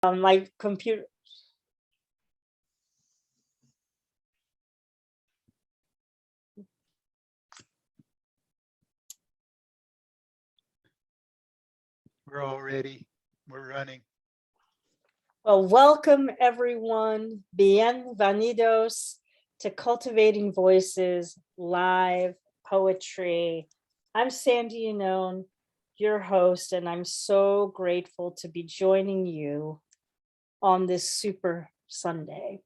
My computer. We're all ready. We're running. Well, welcome everyone. Bienvenidos to Cultivating Voices Live Poetry. I'm Sandy Yannone, your host, and I'm so grateful to be joining you on this super Sunday.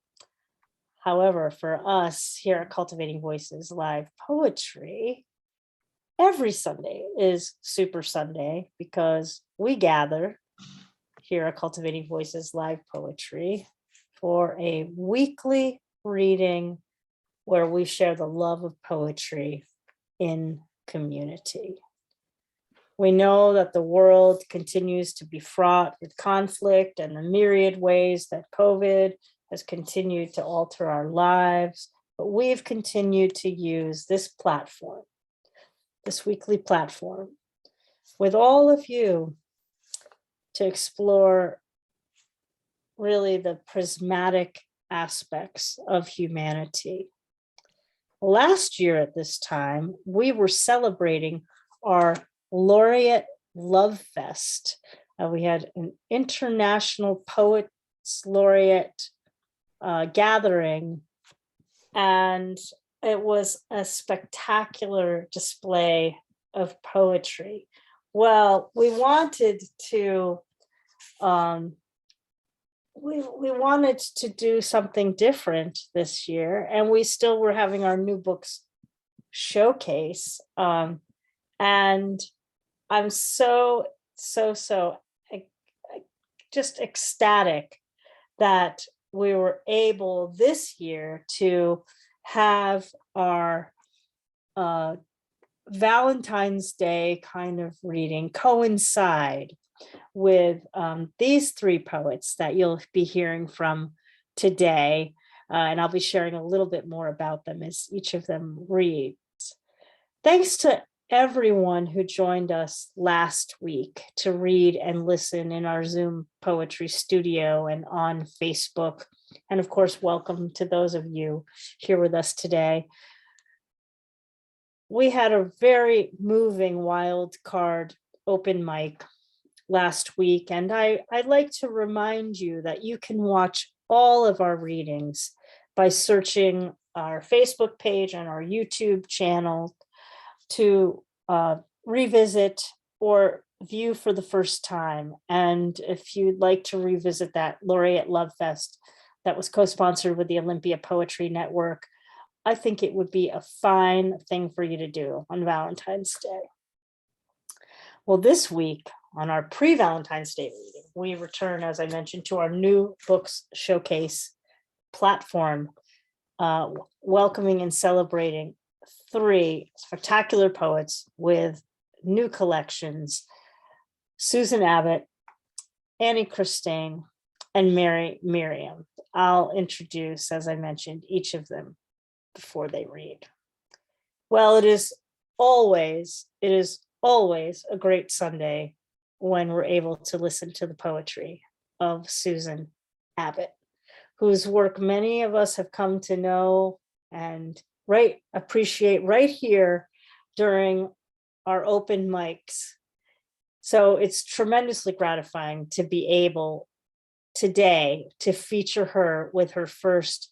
However, for us here at Cultivating Voices Live Poetry, every Sunday is Super Sunday because we gather here at Cultivating Voices Live Poetry for a weekly reading where we share the love of poetry in community. We know that the world continues to be fraught with conflict and the myriad ways that COVID has continued to alter our lives, but we've continued to use this platform, this weekly platform, with all of you to explore really the prismatic aspects of humanity. Last year at this time, we were celebrating our Laureate Love Fest. We had an International Poets Laureate gathering, and it was a spectacular display of poetry. Well, we wanted to do something different this year, and we still were having our new books showcase. And I'm so just ecstatic that we were able this year to have our Valentine's Day kind of reading coincide with these three poets that you'll be hearing from today. And I'll be sharing a little bit more about them as each of them reads. Thanks to everyone who joined us last week to read and listen in our Zoom poetry studio and on Facebook. And of course, welcome to those of you here with us today. We had a very moving wild card open mic last week, and I'd like to remind you that you can watch all of our readings by searching our Facebook page and our YouTube channel to revisit or view for the first time. And if you'd like to revisit that Laureate Love Fest that was co-sponsored with the Olympia Poetry Network, I think it would be a fine thing for you to do on Valentine's Day. Well, this week on our pre-Valentine's Day reading, we return, as I mentioned, to our new books showcase platform, welcoming and celebrating three spectacular poets with new collections: Susan Abbott, Christain, and Meriam. I'll introduce, as I mentioned, each of them before they read. Well, it is always a great Sunday when we're able to listen to the poetry of Susan Abbott, whose work many of us have come to know and appreciate right here during our open mics. So it's tremendously gratifying to be able today to feature her with her first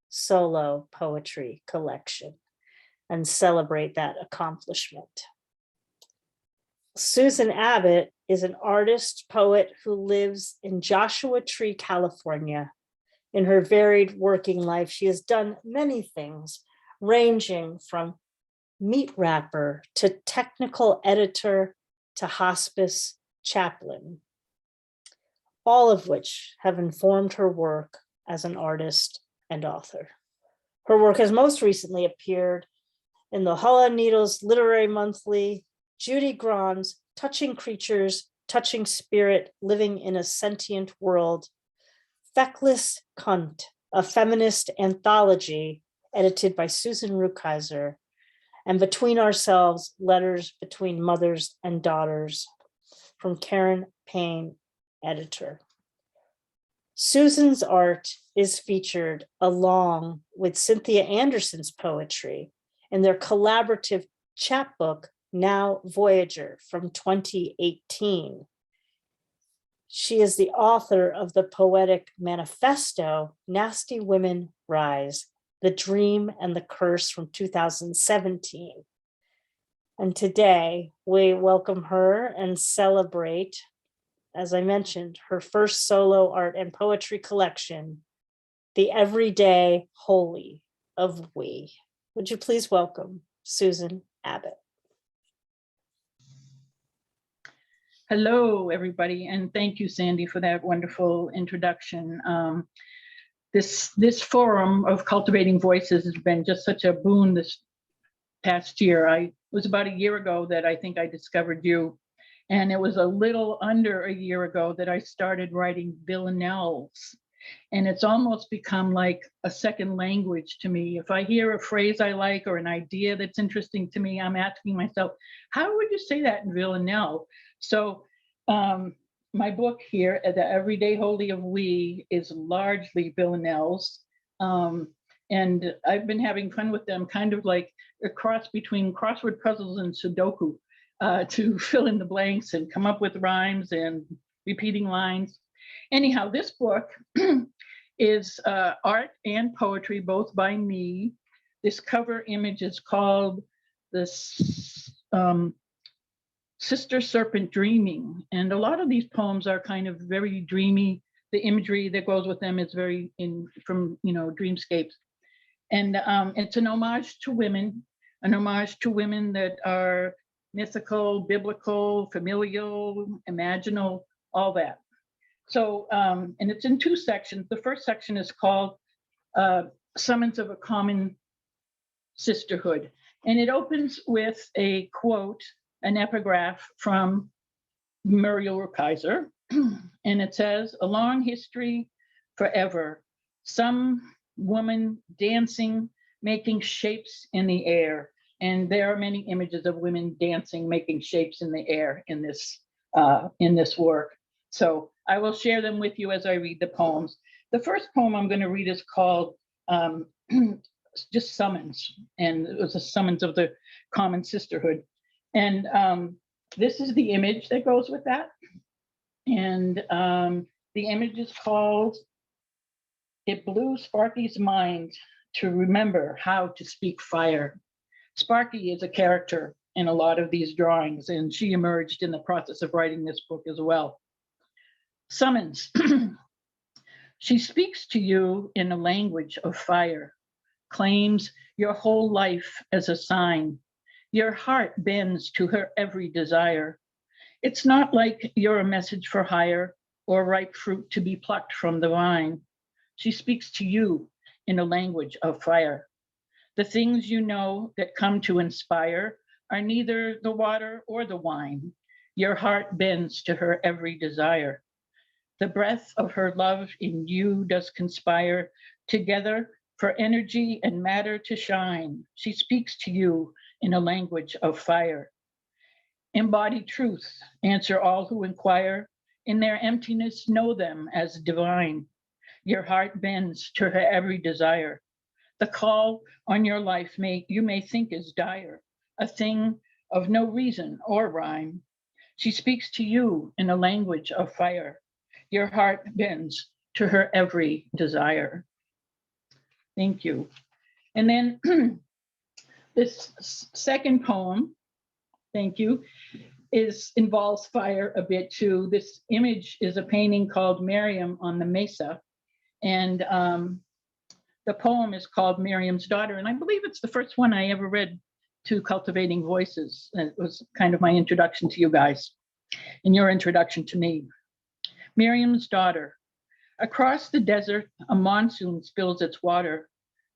solo poetry collection and celebrate that accomplishment. Susan Abbott is an artist poet who lives in Joshua Tree, California. In her varied working life, she has done many things, ranging from meat wrapper to technical editor to hospice chaplain, all of which have informed her work as an artist and author. Her work has most recently appeared in the Holla Needles Literary Monthly, Judy Grahn's Touching Creatures, Touching Spirit, Living in a Sentient World, Feckless Cunt, a feminist anthology edited by Susan Rukeyser, and Between Ourselves, Letters Between Mothers and Daughters from Karen Payne, editor. Susan's art is featured along with Cynthia Anderson's poetry in their collaborative chapbook, Now Voyager, from 2018. She is the author of the poetic manifesto, Nasty Women Rise, The Dream and the Curse, from 2017. And today we welcome her and celebrate, as I mentioned, her first solo art and poetry collection, The Everyday Holy of We. Would you please welcome Susan Abbott? Hello, everybody, and thank you, Sandy, for that wonderful introduction. This forum of Cultivating Voices has been just such a boon this past year. It was about a year ago that I think I discovered you, and it was a little under a year ago that I started writing villanelles. And it's almost become like a second language to me. If I hear a phrase I like or an idea that's interesting to me, I'm asking myself, how would you say that in villanelle? So my book here, The Everyday Holy of We, is largely villanelles. And I've been having fun with them, kind of like a cross between crossword puzzles and Sudoku, to fill in the blanks and come up with rhymes and repeating lines. Anyhow, this book is art and poetry, both by me. This cover image is called the Sister Serpent Dreaming. And a lot of these poems are kind of very dreamy. The imagery that goes with them is very from dreamscapes. And it's an homage to women, that are mythical, biblical, familial, imaginal, all that. So, and it's in two sections. The first section is called Summons of a Common Sisterhood. And it opens with a quote, an epigraph from Muriel Rukeyser. And it says, "A long history forever, some woman dancing, making shapes in the air." And there are many images of women dancing, making shapes in the air in this work. So I will share them with you as I read the poems. The first poem I'm going to read is called just Summons, and it was a summons of the common sisterhood. And this is the image that goes with that. And the image is called, "It blew Sparky's mind to remember how to speak fire." Sparky is a character in a lot of these drawings, and she emerged in the process of writing this book as well. Summons. She speaks to you in a language of fire, claims your whole life as a sign. Your heart bends to her every desire. It's not like you're a message for hire or ripe fruit to be plucked from the vine. She speaks to you in a language of fire. The things you know that come to inspire are neither the water or the wine. Your heart bends to her every desire. The breath of her love in you does conspire together for energy and matter to shine. She speaks to you in a language of fire. Embody truth, answer all who inquire. In their emptiness, know them as divine. Your heart bends to her every desire. The call on your life you may think is dire, a thing of no reason or rhyme. She speaks to you in a language of fire. Your heart bends to her every desire. Thank you. And then this second poem, thank you, involves fire a bit too. This image is a painting called Meriam on the Mesa. And the poem is called Miriam's Daughter. And I believe it's the first one I ever read to Cultivating Voices. And it was kind of my introduction to you guys and your introduction to me. Miriam's Daughter. Across the desert, a monsoon spills its water.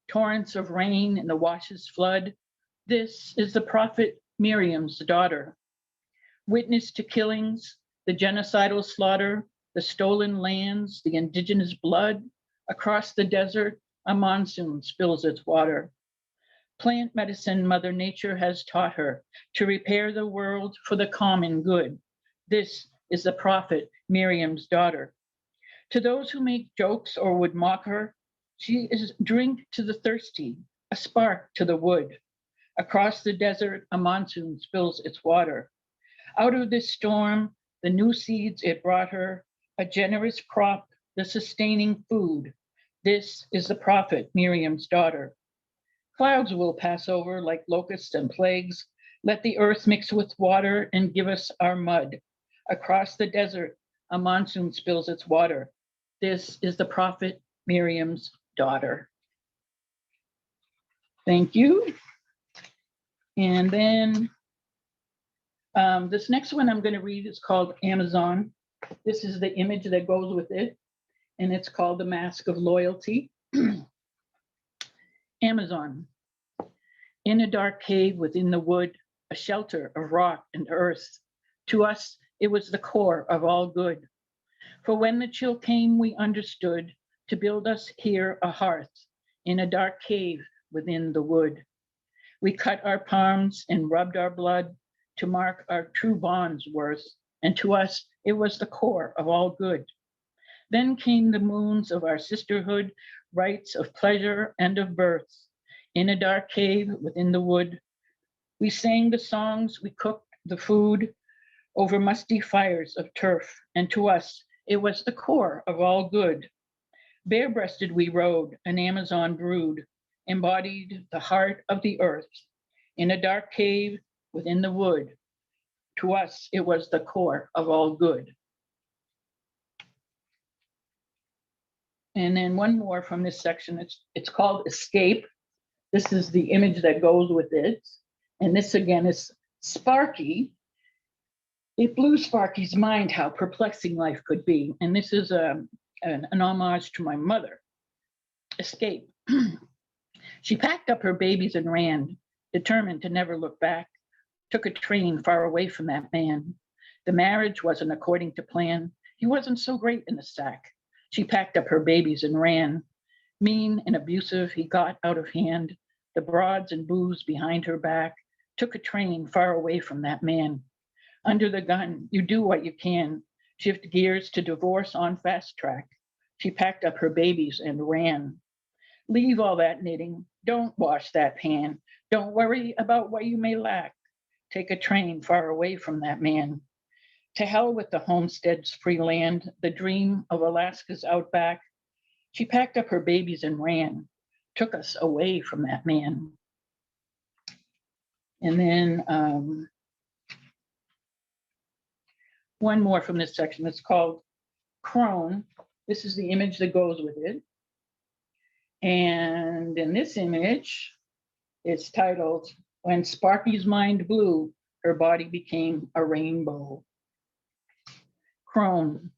Torrents of rain and the washes flood. This is the prophet Miriam's daughter. Witness to killings, the genocidal slaughter, the stolen lands, the indigenous blood. Across the desert, a monsoon spills its water. Plant medicine Mother Nature has taught her to repair the world for the common good. This is the prophet Miriam's daughter. To those who make jokes or would mock her, she is drink to the thirsty, a spark to the wood. Across the desert, a monsoon spills its water. Out of this storm, the new seeds it brought her, a generous crop, the sustaining food. This is the prophet, Meriam's daughter. Clouds will pass over like locusts and plagues. Let the earth mix with water and give us our mud. Across the desert, a monsoon spills its water. This is the prophet, Meriam's daughter. Thank you. And then this next one I'm going to read is called Amazon. This is the image that goes with it, and it's called the Mask of Loyalty. Amazon. In a dark cave within the wood, a shelter of rock and earth. To us, it was the core of all good. For when the chill came, we understood to build us here a hearth in a dark cave within the wood. We cut our palms and rubbed our blood to mark our true bonds' worth, and to us, it was the core of all good. Then came the moons of our sisterhood, rites of pleasure and of birth. In a dark cave within the wood, we sang the songs, we cooked the food over musty fires of turf, and to us, it was the core of all good. Bare-breasted we rode, an Amazon brood, embodied the heart of the earth. In a dark cave within the wood, to us, it was the core of all good. And then one more from this section, it's called Escape. This is the image that goes with it. And this again is Sparky. It blew Sparky's mind how perplexing life could be. And this is an homage to my mother. Escape. She packed up her babies and ran, determined to never look back. Took a train far away from that man. The marriage wasn't according to plan. He wasn't so great in the sack. She packed up her babies and ran. Mean and abusive, he got out of hand. The broads and booze behind her back. Took a train far away from that man. Under the gun, you do what you can. Shift gears to divorce on fast track. She packed up her babies and ran. Leave all that knitting. Don't wash that pan. Don't worry about what you may lack. Take a train far away from that man. To hell with the homestead's free land, the dream of Alaska's outback. She packed up her babies and ran. Took us away from that man. And then one more from this section. It's called Crone. This is the image that goes with it. And in this image, it's titled, When Sparky's Mind Blew, Her Body Became a Rainbow. Crone.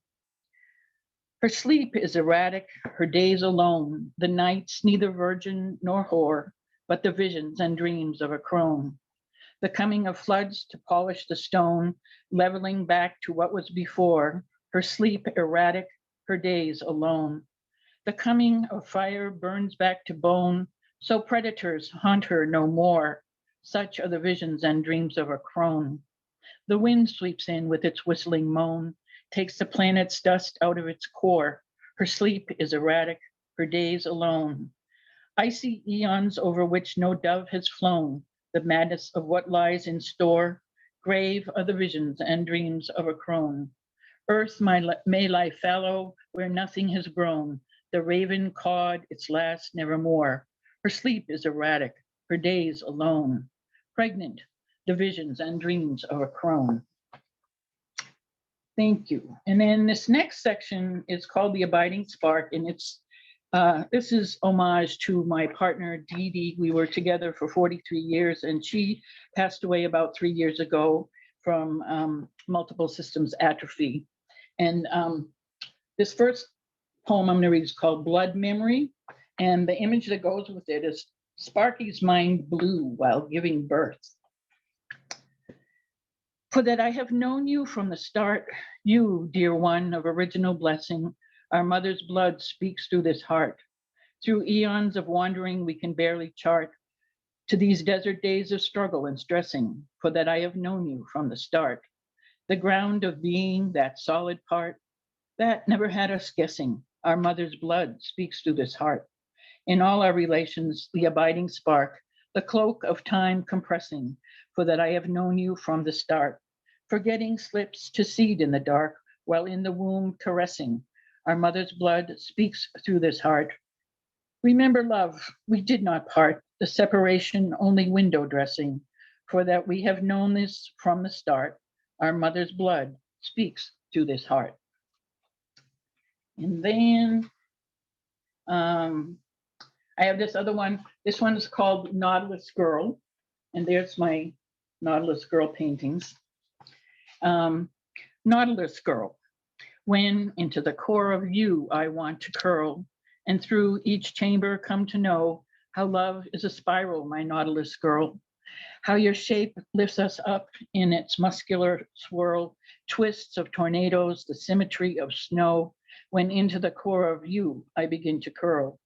Her sleep is erratic, her days alone, the nights neither virgin nor whore, but the visions and dreams of a crone. The coming of floods to polish the stone, leveling back to what was before, her sleep erratic, her days alone. The coming of fire burns back to bone, so predators haunt her no more. Such are the visions and dreams of a crone. The wind sweeps in with its whistling moan, takes the planet's dust out of its core. Her sleep is erratic, her days alone. Icy eons over which no dove has flown, the madness of what lies in store. Grave are the visions and dreams of a crone. Earth may lie fallow where nothing has grown. The raven cawed its last nevermore. Her sleep is erratic, her days alone. Pregnant, the visions and dreams of a crone. Thank you. And then this next section is called The Abiding Spark, and it's this is homage to my partner, Dee Dee. We were together for 43 years, and she passed away about 3 years ago from multiple systems atrophy. And this first poem I'm going to read is called Blood Memory, and the image that goes with it is Sparky's mind blew while giving birth. For that I have known you from the start, you, dear one of original blessing, our mother's blood speaks through this heart. Through eons of wandering we can barely chart, to these desert days of struggle and stressing, for that I have known you from the start. The ground of being, that solid part, That never had us guessing. Our mother's blood speaks through this heart. In all our relations, the abiding spark, the cloak of time compressing, for that I have known you from the start. Forgetting slips to seed in the dark, while in the womb caressing. Our mother's blood speaks through this heart. Remember, love, we did not part, the separation only window dressing, for that we have known this from the start. Our mother's blood speaks through this heart. And then I have this other one. This one is called Nautilus Girl. And there's my Nautilus Girl paintings. Nautilus Girl. When into the core of you I want to curl, and through each chamber come to know how love is a spiral, my Nautilus Girl. How your shape lifts us up in its muscular swirl, twists of tornadoes, the symmetry of snow, when into the core of you I begin to curl.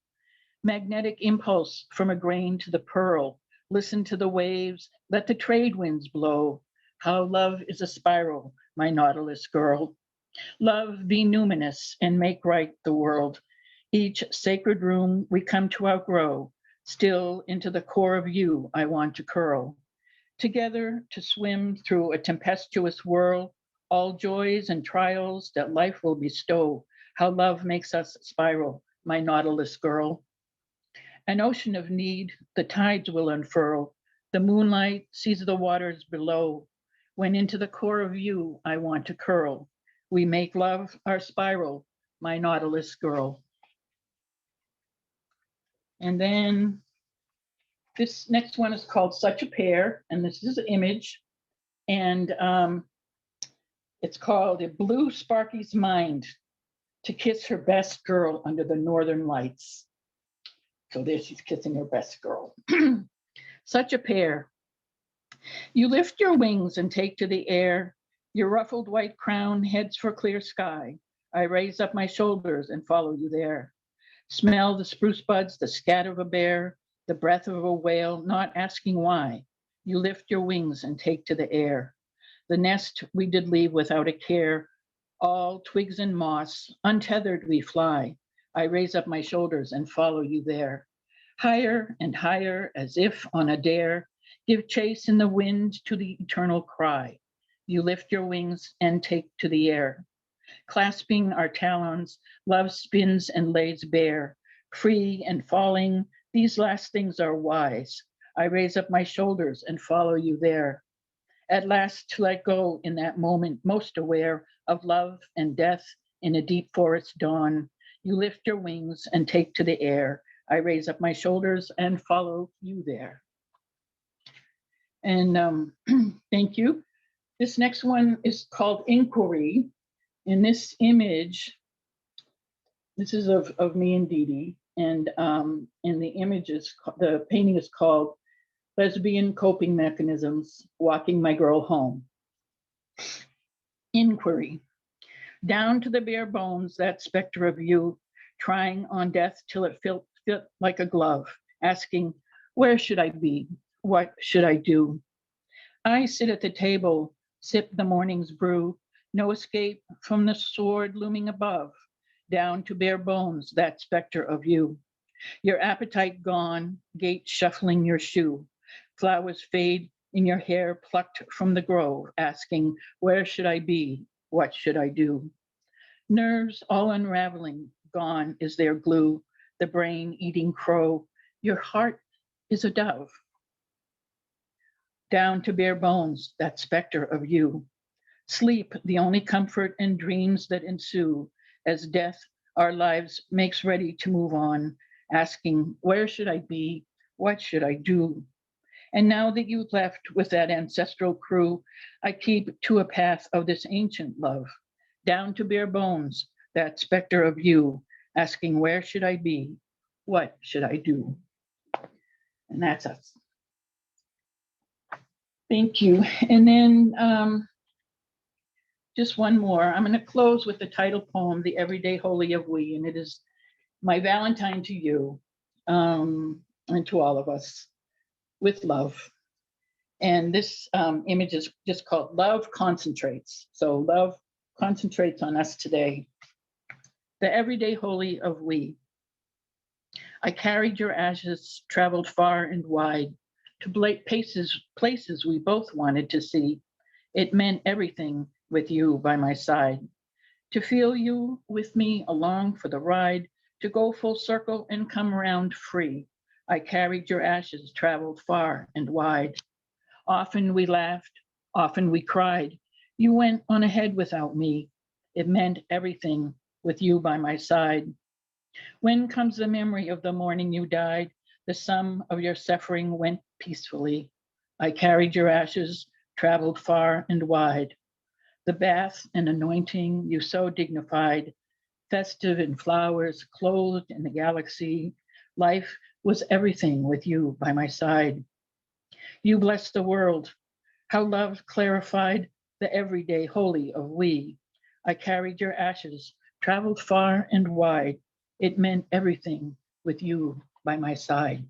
Magnetic impulse from a grain to the pearl, listen to the waves, let the trade winds blow. How love is a spiral, my Nautilus Girl. Love be numinous and make right the world. Each sacred room we come to outgrow, still into the core of you I want to curl. Together to swim through a tempestuous whirl, all joys and trials that life will bestow. How love makes us spiral, my Nautilus Girl. An ocean of need, the tides will unfurl. The moonlight sees the waters below. When into the core of you I want to curl. We make love our spiral, my Nautilus Girl. And then this next one is called Such a Pair, and this is an image, and it's called It Blew Sparky's Mind to Kiss Her Best Girl Under the Northern Lights. So there she's kissing her best girl. Such a pair. You lift your wings and take to the air. Your ruffled white crown heads for clear sky. I raise up my shoulders and follow you there. Smell the spruce buds, the scat of a bear, the breath of a whale, not asking why. You lift your wings and take to the air. The nest we did leave without a care, all twigs and moss, untethered we fly. I raise up my shoulders and follow you there. Higher and higher, as if on a dare, give chase in the wind to the eternal cry. You lift your wings and take to the air. Clasping our talons, love spins and lays bare. Free and falling, these last things are wise. I raise up my shoulders and follow you there. At last to let go in that moment, most aware of love and death in a deep forest dawn. You lift your wings and take to the air. I raise up my shoulders and follow you there. And thank you. This next one is called Inquiry. In this image, this is of me and Dee Dee, and the image is, the painting is called Lesbian Coping Mechanisms, Walking My Girl Home. Inquiry. Down to the bare bones, that specter of you, trying on death till it fit like a glove, asking, where should I be? What should I do? I sit at the table, sip the morning's brew, no escape from the sword looming above, down to bare bones, that specter of you. Your appetite gone, gait shuffling your shoe, flowers fade in your hair plucked from the grove, asking, where should I be? What should I do? Nerves all unraveling, gone is their glue, the brain eating crow. Your heart is a dove. Down to bare bones, that specter of you. Sleep, the only comfort and dreams that ensue, as death our lives makes ready to move on, asking, where should I be? What should I do? And now that you've left with that ancestral crew, I keep to a path of this ancient love, down to bare bones, that specter of you, asking, where should I be? What should I do? And that's us. Thank you. And then just one more. I'm going to close with the title poem, The Everyday Holy of We, and it is my Valentine to you and to all of us with love. And this image is just called Love Concentrates. So love concentrates on us today. the everyday holy of we. I carried your ashes, traveled far and wide, to places we both wanted to see. It meant everything with you by my side. To feel you with me along for the ride, to go full circle and come around free. I carried your ashes, traveled far and wide. Often we laughed, often we cried. You went on ahead without me. It meant everything with you by my side. When comes the memory of the morning you died, the sum of your suffering went peacefully. I carried your ashes, traveled far and wide. The bath and anointing you so dignified, festive in flowers, clothed in the galaxy. Life was everything with you by my side. You blessed the world. How love clarified the everyday holy of we. I carried your ashes, traveled far and wide. It meant everything with you by my side.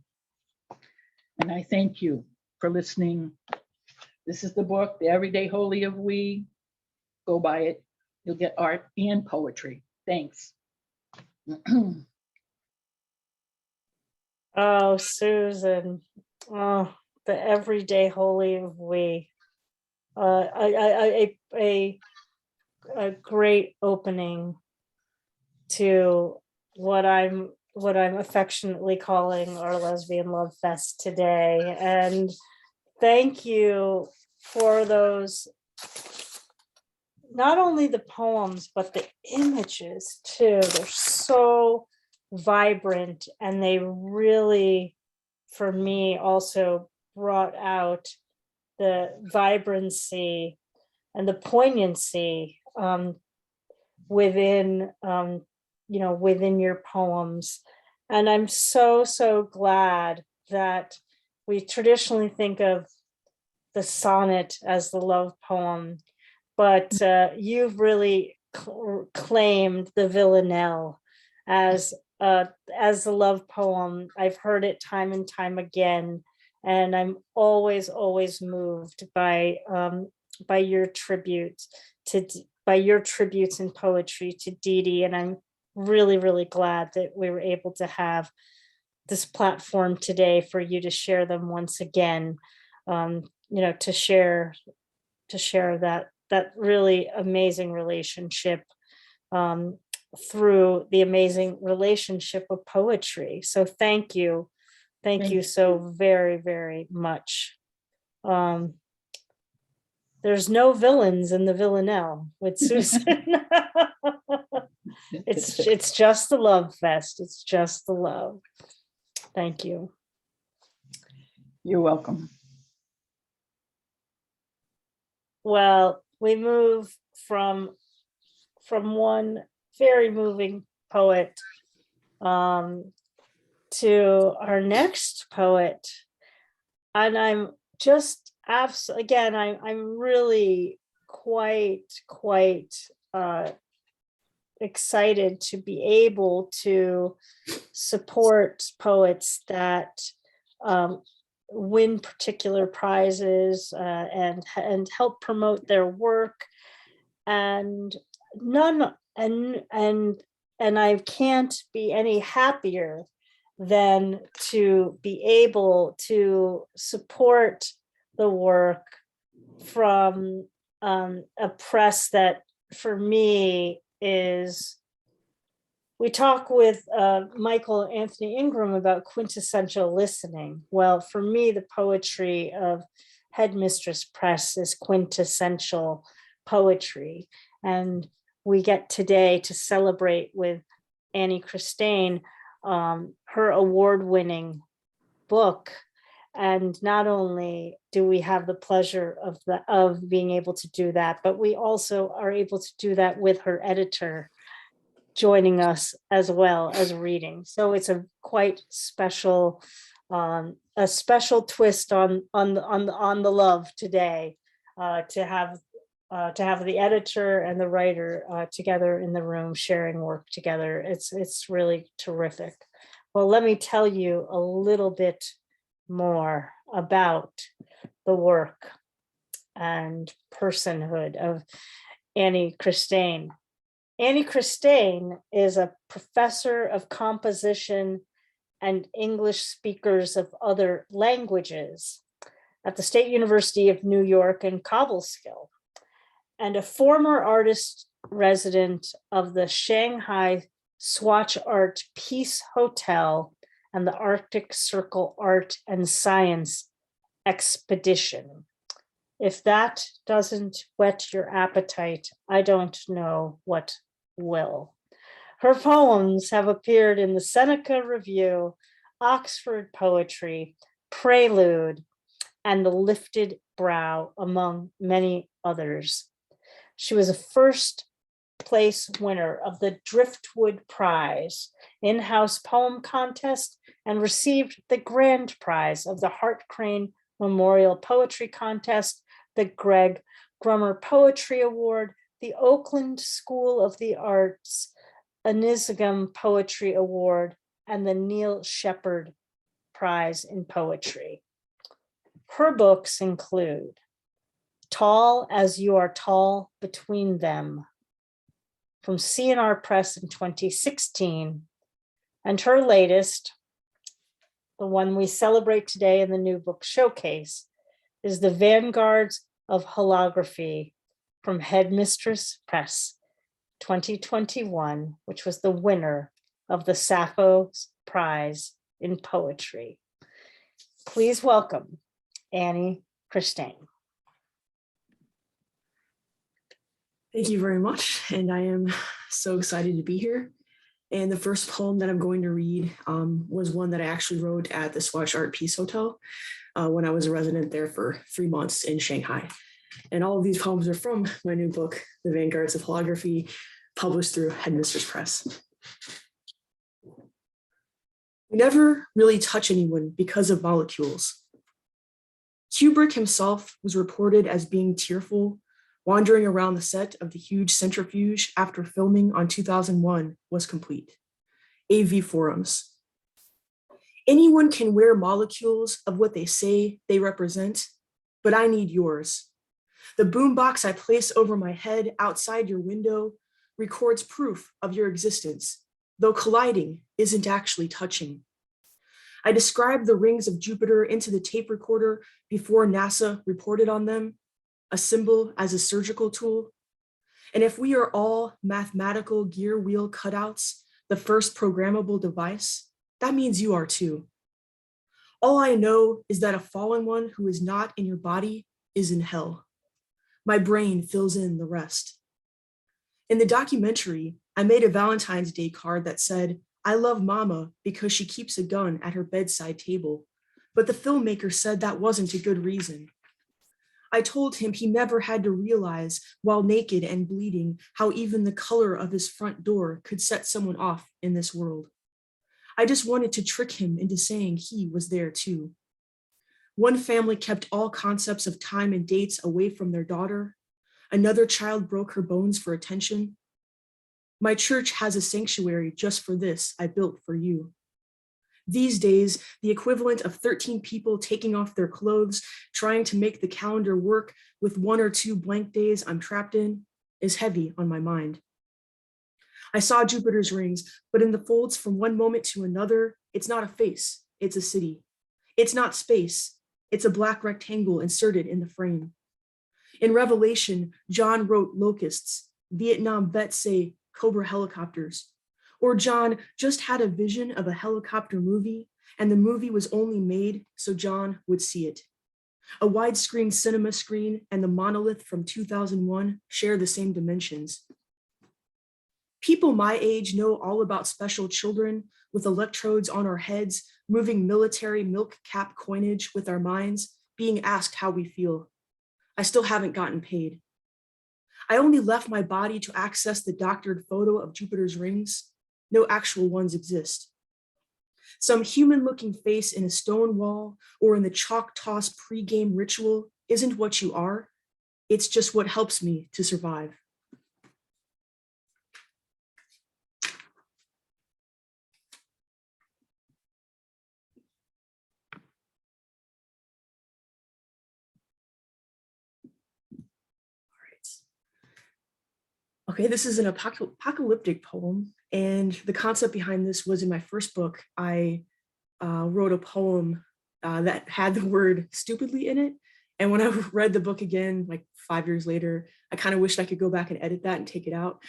And I thank you for listening. This is the book, The Everyday Holy of We. Go buy it. You'll get art and poetry. Thanks. Oh, Susan. Oh, the everyday holy of we. A great opening to what I'm affectionately calling our lesbian love fest today. And thank you for those, not only the poems, but the images too. They're so vibrant, and they really, for me, also brought out the vibrancy and the poignancy within within your poems. And I'm so glad that we traditionally think of the sonnet as the love poem, but you've really claimed the villanelle as the love poem. I've heard it time and time again, and I'm always moved by your tributes in poetry to Dee Dee. And I'm really glad that we were able to have this platform today for you to share them once again, to share that really amazing relationship through the amazing relationship of poetry. So thank you so very much. There's no villains in the villanelle with Susan. It's just the love fest. It's just the love. Thank you. You're welcome. Well, we move from one very moving poet to our next poet. And I'm just again, I'm really quite excited to be able to support poets that win particular prizes and help promote their work. And I can't be any happier than to be able to support the work from a press that, for me, is, we talk with Michael Anthony Ingram about quintessential listening. Well, for me, the poetry of Headmistress Press is quintessential poetry. And we get today to celebrate with Annie Christain her award-winning book. And not only do we have the pleasure of being able to do that, but we also are able to do that with her editor joining us as well as reading. So it's a quite special, a special twist on the love today, to have the editor and the writer together in the room sharing work together. It's really terrific. Well, let me tell you a little bit more about the work and personhood of Annie Christain. Annie Christain is a professor of composition and English speakers of other languages at the State University of New York in Cobleskill, and a former artist resident of the Shanghai Swatch Art Peace Hotel and the Arctic Circle Art and Science Expedition. If that doesn't whet your appetite, I don't know what will. Her poems have appeared in the Seneca Review, Oxford Poetry, Prelude, and The Lifted Brow, among many others. She was a first place winner of the Driftwood Prize in-house poem contest and received the grand prize of the Hart Crane Memorial Poetry Contest, the Greg Grummer Poetry Award, the Oakland School of the Arts Anisgam Poetry Award, and the Neil Shepard Prize in Poetry. Her books include Tall as You Are Tall Between Them, from C&R Press in 2016, and her latest, the one we celebrate today in the New Book Showcase, is The Vanguards of Holography, from Headmistress Press 2021, which was the winner of the Sappho Prize in Poetry. Please welcome Annie Christain. Thank you very much, and I am so excited to be here. And the first poem that I'm going to read was one that I actually wrote at the Swatch Art Peace Hotel when I was a resident there for 3 months in Shanghai. And all of these poems are from my new book, The Vanguards of Holography, published through Headmistress Press. We never really touch anyone because of molecules. Kubrick himself was reported as being tearful, wandering around the set of the huge centrifuge after filming on 2001 was complete. AV forums. Anyone can wear molecules of what they say they represent, but I need yours. The boombox I place over my head outside your window records proof of your existence, though colliding isn't actually touching. I described the rings of Jupiter into the tape recorder before NASA reported on them, a symbol as a surgical tool. And if we are all mathematical gear wheel cutouts, the first programmable device, that means you are too. All I know is that a fallen one who is not in your body is in hell. My brain fills in the rest. In the documentary, I made a Valentine's Day card that said, I love Mama because she keeps a gun at her bedside table. But the filmmaker said that wasn't a good reason. I told him he never had to realize while naked and bleeding how even the color of his front door could set someone off in this world. I just wanted to trick him into saying he was there too. One family kept all concepts of time and dates away from their daughter. Another child broke her bones for attention. My church has a sanctuary just for this I built for you. These days, the equivalent of 13 people taking off their clothes, trying to make the calendar work with 1 or 2 blank days I'm trapped in, is heavy on my mind. I saw Jupiter's rings, but in the folds from one moment to another, it's not a face, it's a city. It's not space, it's a black rectangle inserted in the frame. In Revelation, John wrote locusts. Vietnam vets say Cobra helicopters. Or John just had a vision of a helicopter movie, and the movie was only made so John would see it. A widescreen cinema screen and the monolith from 2001 share the same dimensions. People my age know all about special children with electrodes on our heads, moving military milk cap coinage with our minds, being asked how we feel. I still haven't gotten paid. I only left my body to access the doctored photo of Jupiter's rings. No actual ones exist. Some human-looking face in a stone wall or in the chalk toss pre-game ritual isn't what you are. It's just what helps me to survive. Okay, this is an apocalyptic poem, and the concept behind this was in my first book. I wrote a poem that had the word stupidly in it. And when I read the book again, like 5 years later, I kind of wished I could go back and edit that and take it out.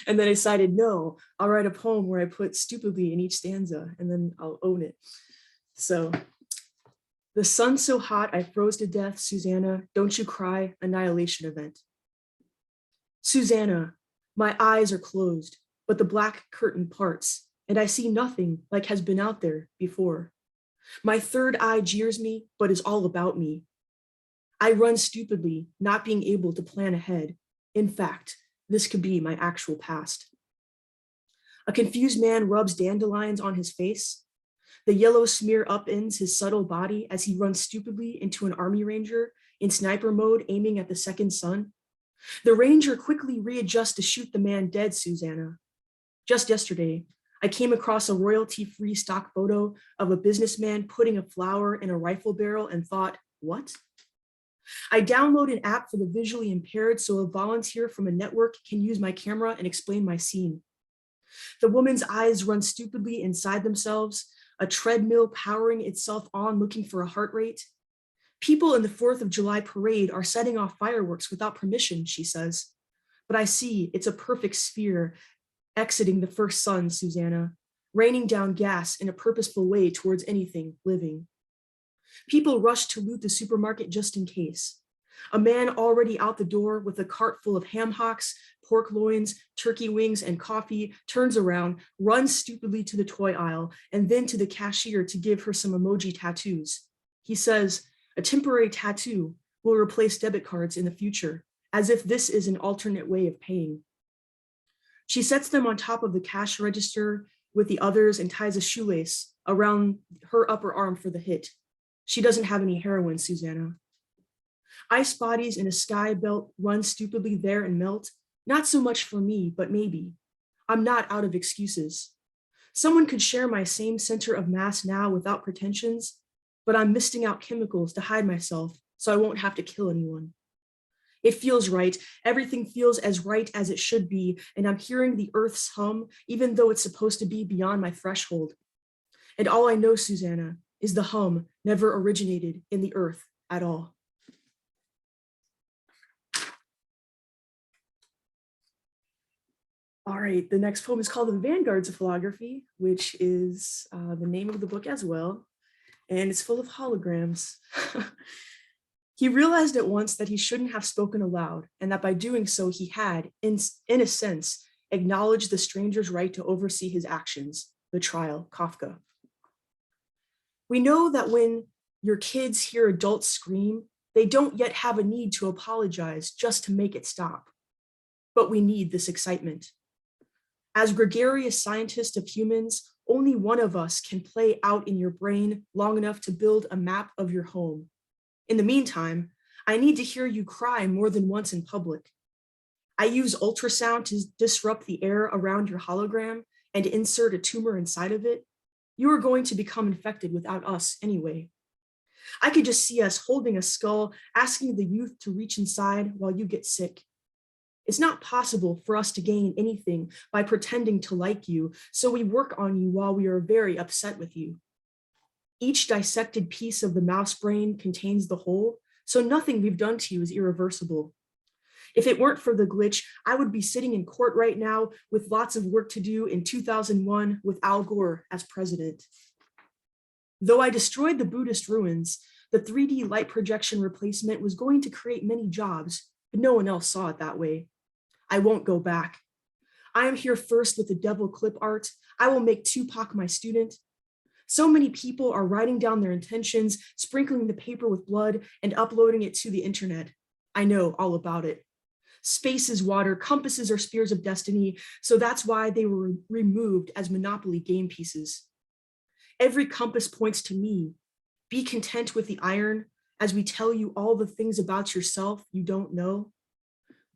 And then I decided, no, I'll write a poem where I put stupidly in each stanza, and then I'll own it. So, the sun's so hot, I froze to death, Susanna, don't you cry, annihilation event. Susanna, my eyes are closed, but the black curtain parts, and I see nothing like has been out there before. My third eye jeers me, but is all about me. I run stupidly, not being able to plan ahead. In fact, this could be my actual past. A confused man rubs dandelions on his face. The yellow smear upends his subtle body as he runs stupidly into an army ranger in sniper mode, aiming at the second sun. The ranger quickly readjusts to shoot the man dead, Susanna. Just yesterday, I came across a royalty-free stock photo of a businessman putting a flower in a rifle barrel and thought, what? I download an app for the visually impaired so a volunteer from a network can use my camera and explain my scene. The woman's eyes run stupidly inside themselves, a treadmill powering itself on looking for a heart rate. People in the 4th of July parade are setting off fireworks without permission, she says. But I see it's a perfect sphere exiting the first sun, Susanna, raining down gas in a purposeful way towards anything living. People rush to loot the supermarket just in case. A man already out the door with a cart full of ham hocks, pork loins, turkey wings, and coffee turns around, runs stupidly to the toy aisle, and then to the cashier to give her some emoji tattoos. He says, a temporary tattoo will replace debit cards in the future, as if this is an alternate way of paying. She sets them on top of the cash register with the others and ties a shoelace around her upper arm for the hit. She doesn't have any heroin, Susanna. Ice bodies in a sky belt run stupidly there and melt, not so much for me, but maybe. I'm not out of excuses. Someone could share my same center of mass now without pretensions, but I'm misting out chemicals to hide myself so I won't have to kill anyone. It feels right. Everything feels as right as it should be, and I'm hearing the earth's hum, even though it's supposed to be beyond my threshold. And all I know, Susanna, is the hum never originated in the earth at all. All right, the next poem is called The Vanguards of Holography, which is the name of the book as well, and it's full of holograms. He realized at once that he shouldn't have spoken aloud, and that by doing so, he had, in a sense, acknowledged the stranger's right to oversee his actions, the trial, Kafka. We know that when your kids hear adults scream, they don't yet have a need to apologize just to make it stop. But we need this excitement. As gregarious scientists of humans, only one of us can play out in your brain long enough to build a map of your home. In the meantime, I need to hear you cry more than once in public. I use ultrasound to disrupt the air around your hologram and insert a tumor inside of it. You are going to become infected without us anyway. I could just see us holding a skull, asking the youth to reach inside while you get sick. It's not possible for us to gain anything by pretending to like you, so we work on you while we are very upset with you. Each dissected piece of the mouse brain contains the whole, so nothing we've done to you is irreversible. If it weren't for the glitch, I would be sitting in court right now with lots of work to do in 2001 with Al Gore as president. Though I destroyed the Buddhist ruins, the 3D light projection replacement was going to create many jobs, but no one else saw it that way. I won't go back. I am here first with the devil clip art. I will make Tupac my student. So many people are writing down their intentions, sprinkling the paper with blood, and uploading it to the internet. I know all about it. Space is water, compasses are spears of destiny, so that's why they were removed as Monopoly game pieces. Every compass points to me. Be content with the iron as we tell you all the things about yourself you don't know.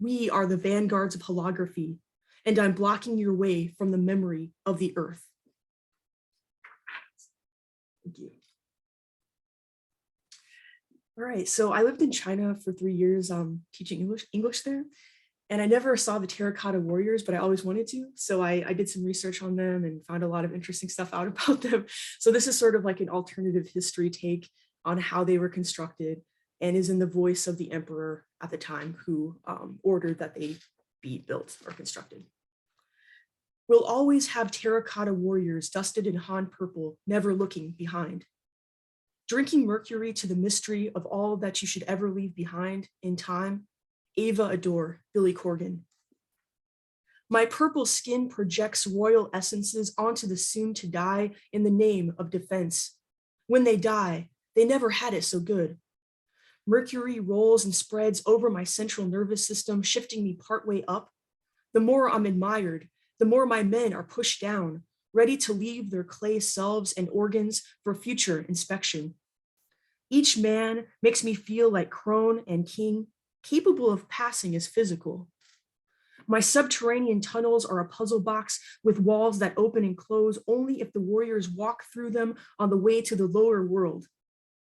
We are the vanguards of holography, and I'm blocking your way from the memory of the earth. Thank you. All right, so I lived in China for 3 years teaching English there. And I never saw the Terracotta Warriors, but I always wanted to. So I did some research on them and found a lot of interesting stuff out about them. So this is sort of like an alternative history take on how they were constructed, and is in the voice of the emperor at the time, who ordered that they be built or constructed. We'll always have terracotta warriors dusted in Han purple, never looking behind. Drinking mercury to the mystery of all that you should ever leave behind in time. Ava Adore, Billy Corgan. My purple skin projects royal essences onto the soon to die in the name of defense. When they die, they never had it so good. Mercury rolls and spreads over my central nervous system, shifting me partway up. The more I'm admired, the more my men are pushed down, ready to leave their clay selves and organs for future inspection. Each man makes me feel like crone and king, capable of passing as physical. My subterranean tunnels are a puzzle box with walls that open and close only if the warriors walk through them on the way to the lower world.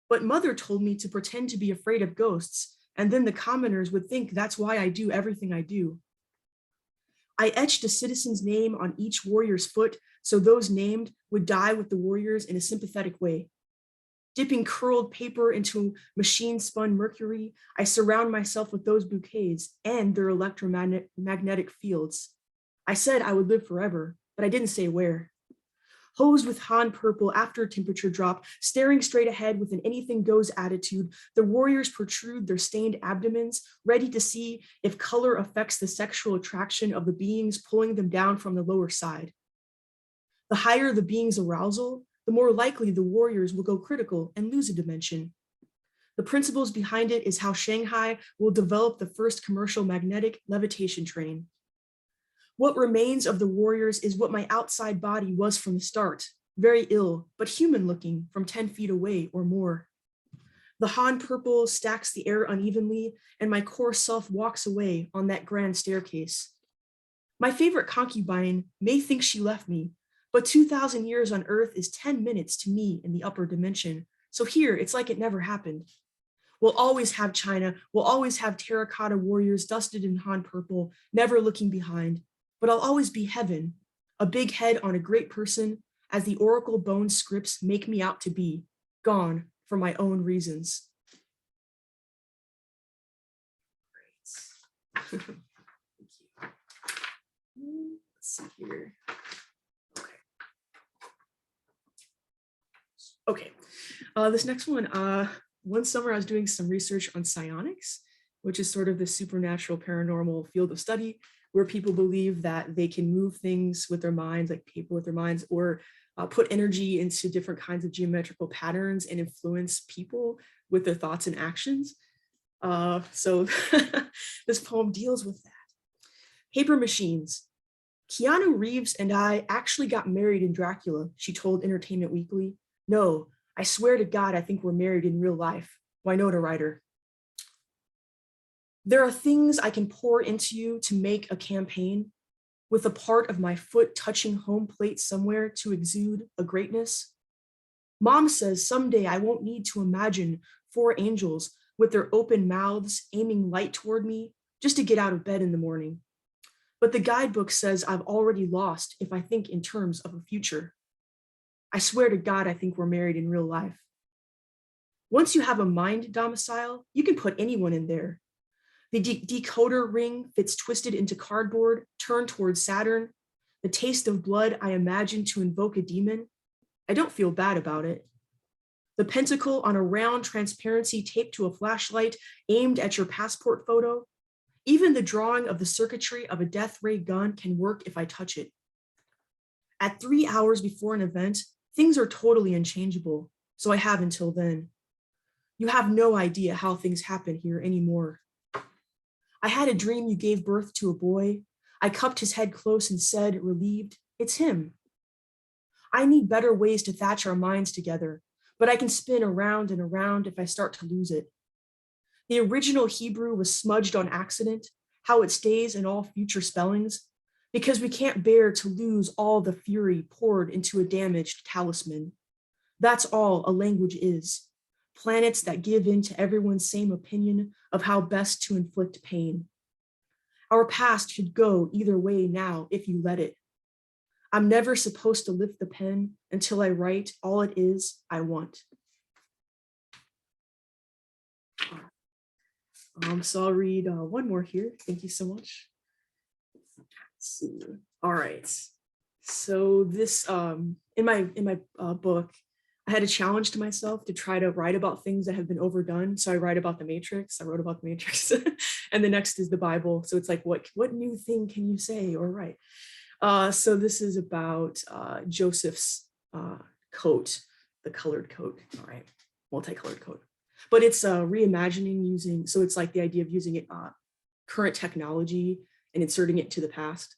But mother told me to pretend to be afraid of ghosts, and then the commoners would think that's why I do everything I do. I etched a citizen's name on each warrior's foot so those named would die with the warriors in a sympathetic way. Dipping curled paper into machine-spun mercury, I surround myself with those bouquets and their electromagnetic fields. I said I would live forever, but I didn't say where. Hosed with Han purple after temperature drop, staring straight ahead with an anything goes attitude, the warriors protrude their stained abdomens, ready to see if color affects the sexual attraction of the beings pulling them down from the lower side. The higher the being's arousal, the more likely the warriors will go critical and lose a dimension. The principles behind it is how Shanghai will develop the first commercial magnetic levitation train. What remains of the warriors is what my outside body was from the start, very ill, but human looking from 10 feet away or more. The Han purple stacks the air unevenly, and my core self walks away on that grand staircase. My favorite concubine may think she left me, but 2,000 years on Earth is 10 minutes to me in the upper dimension. So here, it's like it never happened. We'll always have China, we'll always have terracotta warriors dusted in Han purple, never looking behind. But I'll always be heaven, a big head on a great person, as the oracle bone scripts make me out to be, gone for my own reasons. Great. Thank you. Let's see here. Okay. This next one summer I was doing some research on psionics, which is sort of the supernatural paranormal field of study, where people believe that they can move things with their minds, like paper with their minds, or put energy into different kinds of geometrical patterns and influence people with their thoughts and actions. So this poem deals with that. Paper machines. Keanu Reeves and I actually got married in Dracula, she told Entertainment Weekly. No, I swear to God, I think we're married in real life. Winona Ryder. There are things I can pour into you to make a campaign, with a part of my foot touching home plate somewhere to exude a greatness. Mom says someday I won't need to imagine 4 angels with their open mouths aiming light toward me just to get out of bed in the morning. But the guidebook says I've already lost if I think in terms of a future. I swear to God, I think we're married in real life. Once you have a mind domicile, you can put anyone in there. The decoder ring fits twisted into cardboard, turned towards Saturn. The taste of blood I imagine to invoke a demon. I don't feel bad about it. The pentacle on a round transparency taped to a flashlight aimed at your passport photo. Even the drawing of the circuitry of a death ray gun can work if I touch it. At 3 hours before an event, things are totally unchangeable, so I have until then. You have no idea how things happen here anymore. I had a dream you gave birth to a boy. I cupped his head close and said, relieved, it's him. I need better ways to thatch our minds together, but I can spin around and around if I start to lose it. The original Hebrew was smudged on accident, how it stays in all future spellings, because we can't bear to lose all the fury poured into a damaged talisman. That's all a language is. Planets that give in to everyone's same opinion of how best to inflict pain. Our past could go either way now if you let it. I'm never supposed to lift the pen until I write all it is I want. So I'll read one more here. Thank you so much. Let's see. All right. So this in my book, I had a challenge to myself to try to write about things that have been overdone. So I write about the Matrix. I wrote about the Matrix, and the next is the Bible. So it's like, what new thing can you say or write? So this is about Joseph's coat, the colored coat. All right, multicolored coat. But it's reimagining using. So it's like the idea of using it current technology and inserting it to the past.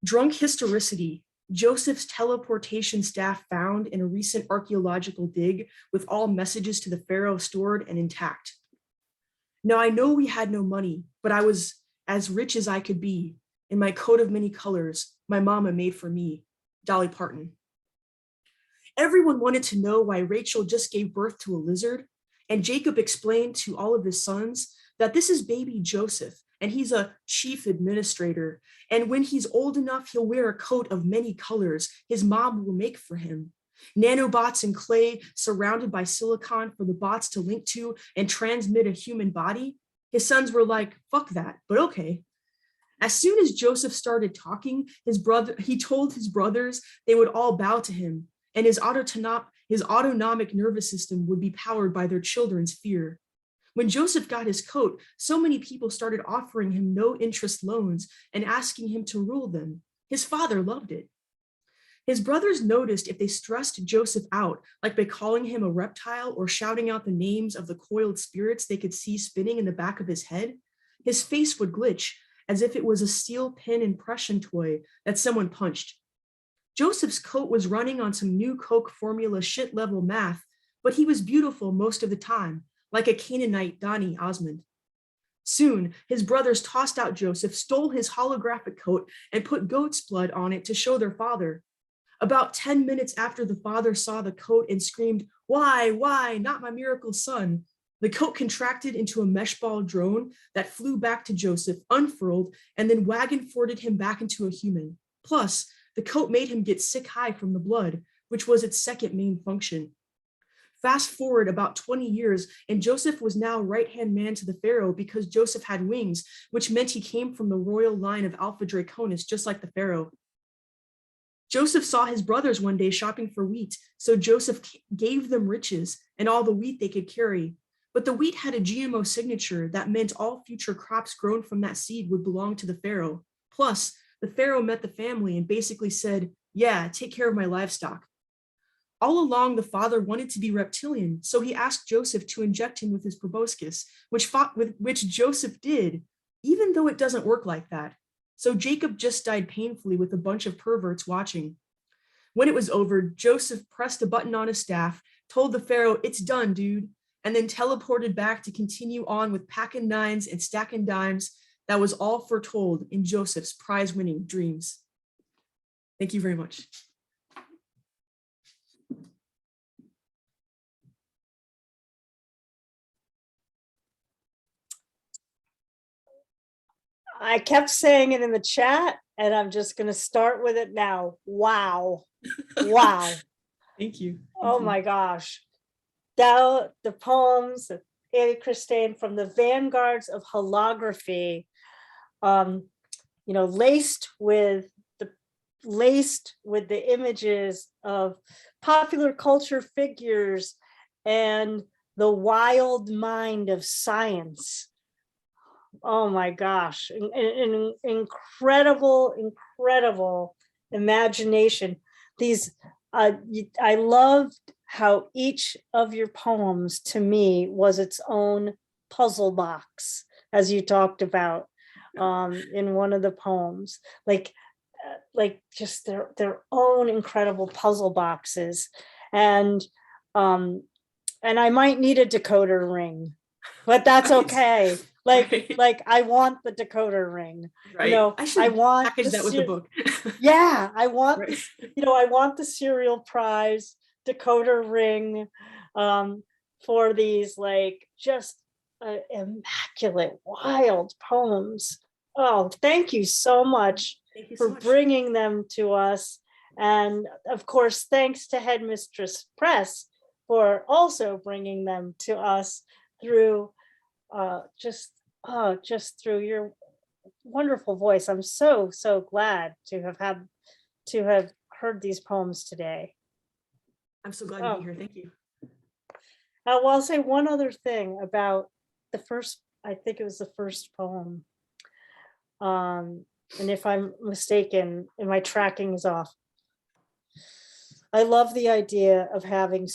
Drunk historicity. Joseph's teleportation staff found in a recent archaeological dig with all messages to the pharaoh stored and intact. Now I know we had no money, but I was as rich as I could be. In my coat of many colors, my mama made for me, Dolly Parton. Everyone wanted to know why Rachel just gave birth to a lizard, and Jacob explained to all of his sons that this is baby Joseph, and he's a chief administrator. And when he's old enough, he'll wear a coat of many colors his mom will make for him. Nanobots and clay surrounded by silicon for the bots to link to and transmit a human body. His sons were like, fuck that, but okay. As soon as Joseph started talking, he told his brothers they would all bow to him, and his autonomic nervous system would be powered by their children's fear. When Joseph got his coat, so many people started offering him no-interest loans and asking him to rule them. His father loved it. His brothers noticed if they stressed Joseph out, like by calling him a reptile or shouting out the names of the coiled spirits they could see spinning in the back of his head, his face would glitch as if it was a steel pin impression toy that someone punched. Joseph's coat was running on some new Coke formula shit-level math, but he was beautiful most of the time, like a Canaanite Donny Osmond. Soon, his brothers tossed out Joseph, stole his holographic coat, and put goat's blood on it to show their father. About 10 minutes after the father saw the coat and screamed, why, not my miracle son?" The coat contracted into a mesh ball drone that flew back to Joseph, unfurled, and then wagon-forded him back into a human. Plus, the coat made him get sick high from the blood, which was its second main function. Fast forward about 20 years, and Joseph was now right-hand man to the pharaoh because Joseph had wings, which meant he came from the royal line of Alpha Draconis, just like the pharaoh. Joseph saw his brothers one day shopping for wheat, so Joseph gave them riches and all the wheat they could carry. But the wheat had a GMO signature that meant all future crops grown from that seed would belong to the pharaoh. Plus, the pharaoh met the family and basically said, "Yeah, take care of my livestock." All along, the father wanted to be reptilian, so he asked Joseph to inject him with his proboscis, which Joseph did, even though it doesn't work like that. So Jacob just died painfully with a bunch of perverts watching. When it was over, Joseph pressed a button on his staff, told the pharaoh, "It's done, dude," and then teleported back to continue on with packing nines and stacking dimes. That was all foretold in Joseph's prize-winning dreams. Thank you very much. I kept saying it in the chat, and I'm just going to start with it now. Wow. Wow. Thank you. Oh my gosh. The poems of Christain from the Vanguards of Holography, laced with the images of popular culture figures and the wild mind of science. Oh my gosh, an incredible imagination. I loved how each of your poems to me was its own puzzle box, as you talked about in one of the poems, like just their own incredible puzzle boxes. And I might need a decoder ring, but that's okay. Like I want the decoder ring. Right. I want package that with the book. Yeah, I want Right. I want the serial prize decoder ring for these just immaculate, wild poems. Oh, thank you so much Thank you so for much. bringing them to us. And of course, thanks to Headmistress Press for also bringing them to us through just through your wonderful voice. I'm so glad to have heard these poems today. I'm so glad to Oh. be here. Thank you. Well, I'll say one other thing about the first, I think it was the first poem. And if I'm mistaken and my tracking is off, I love the idea of having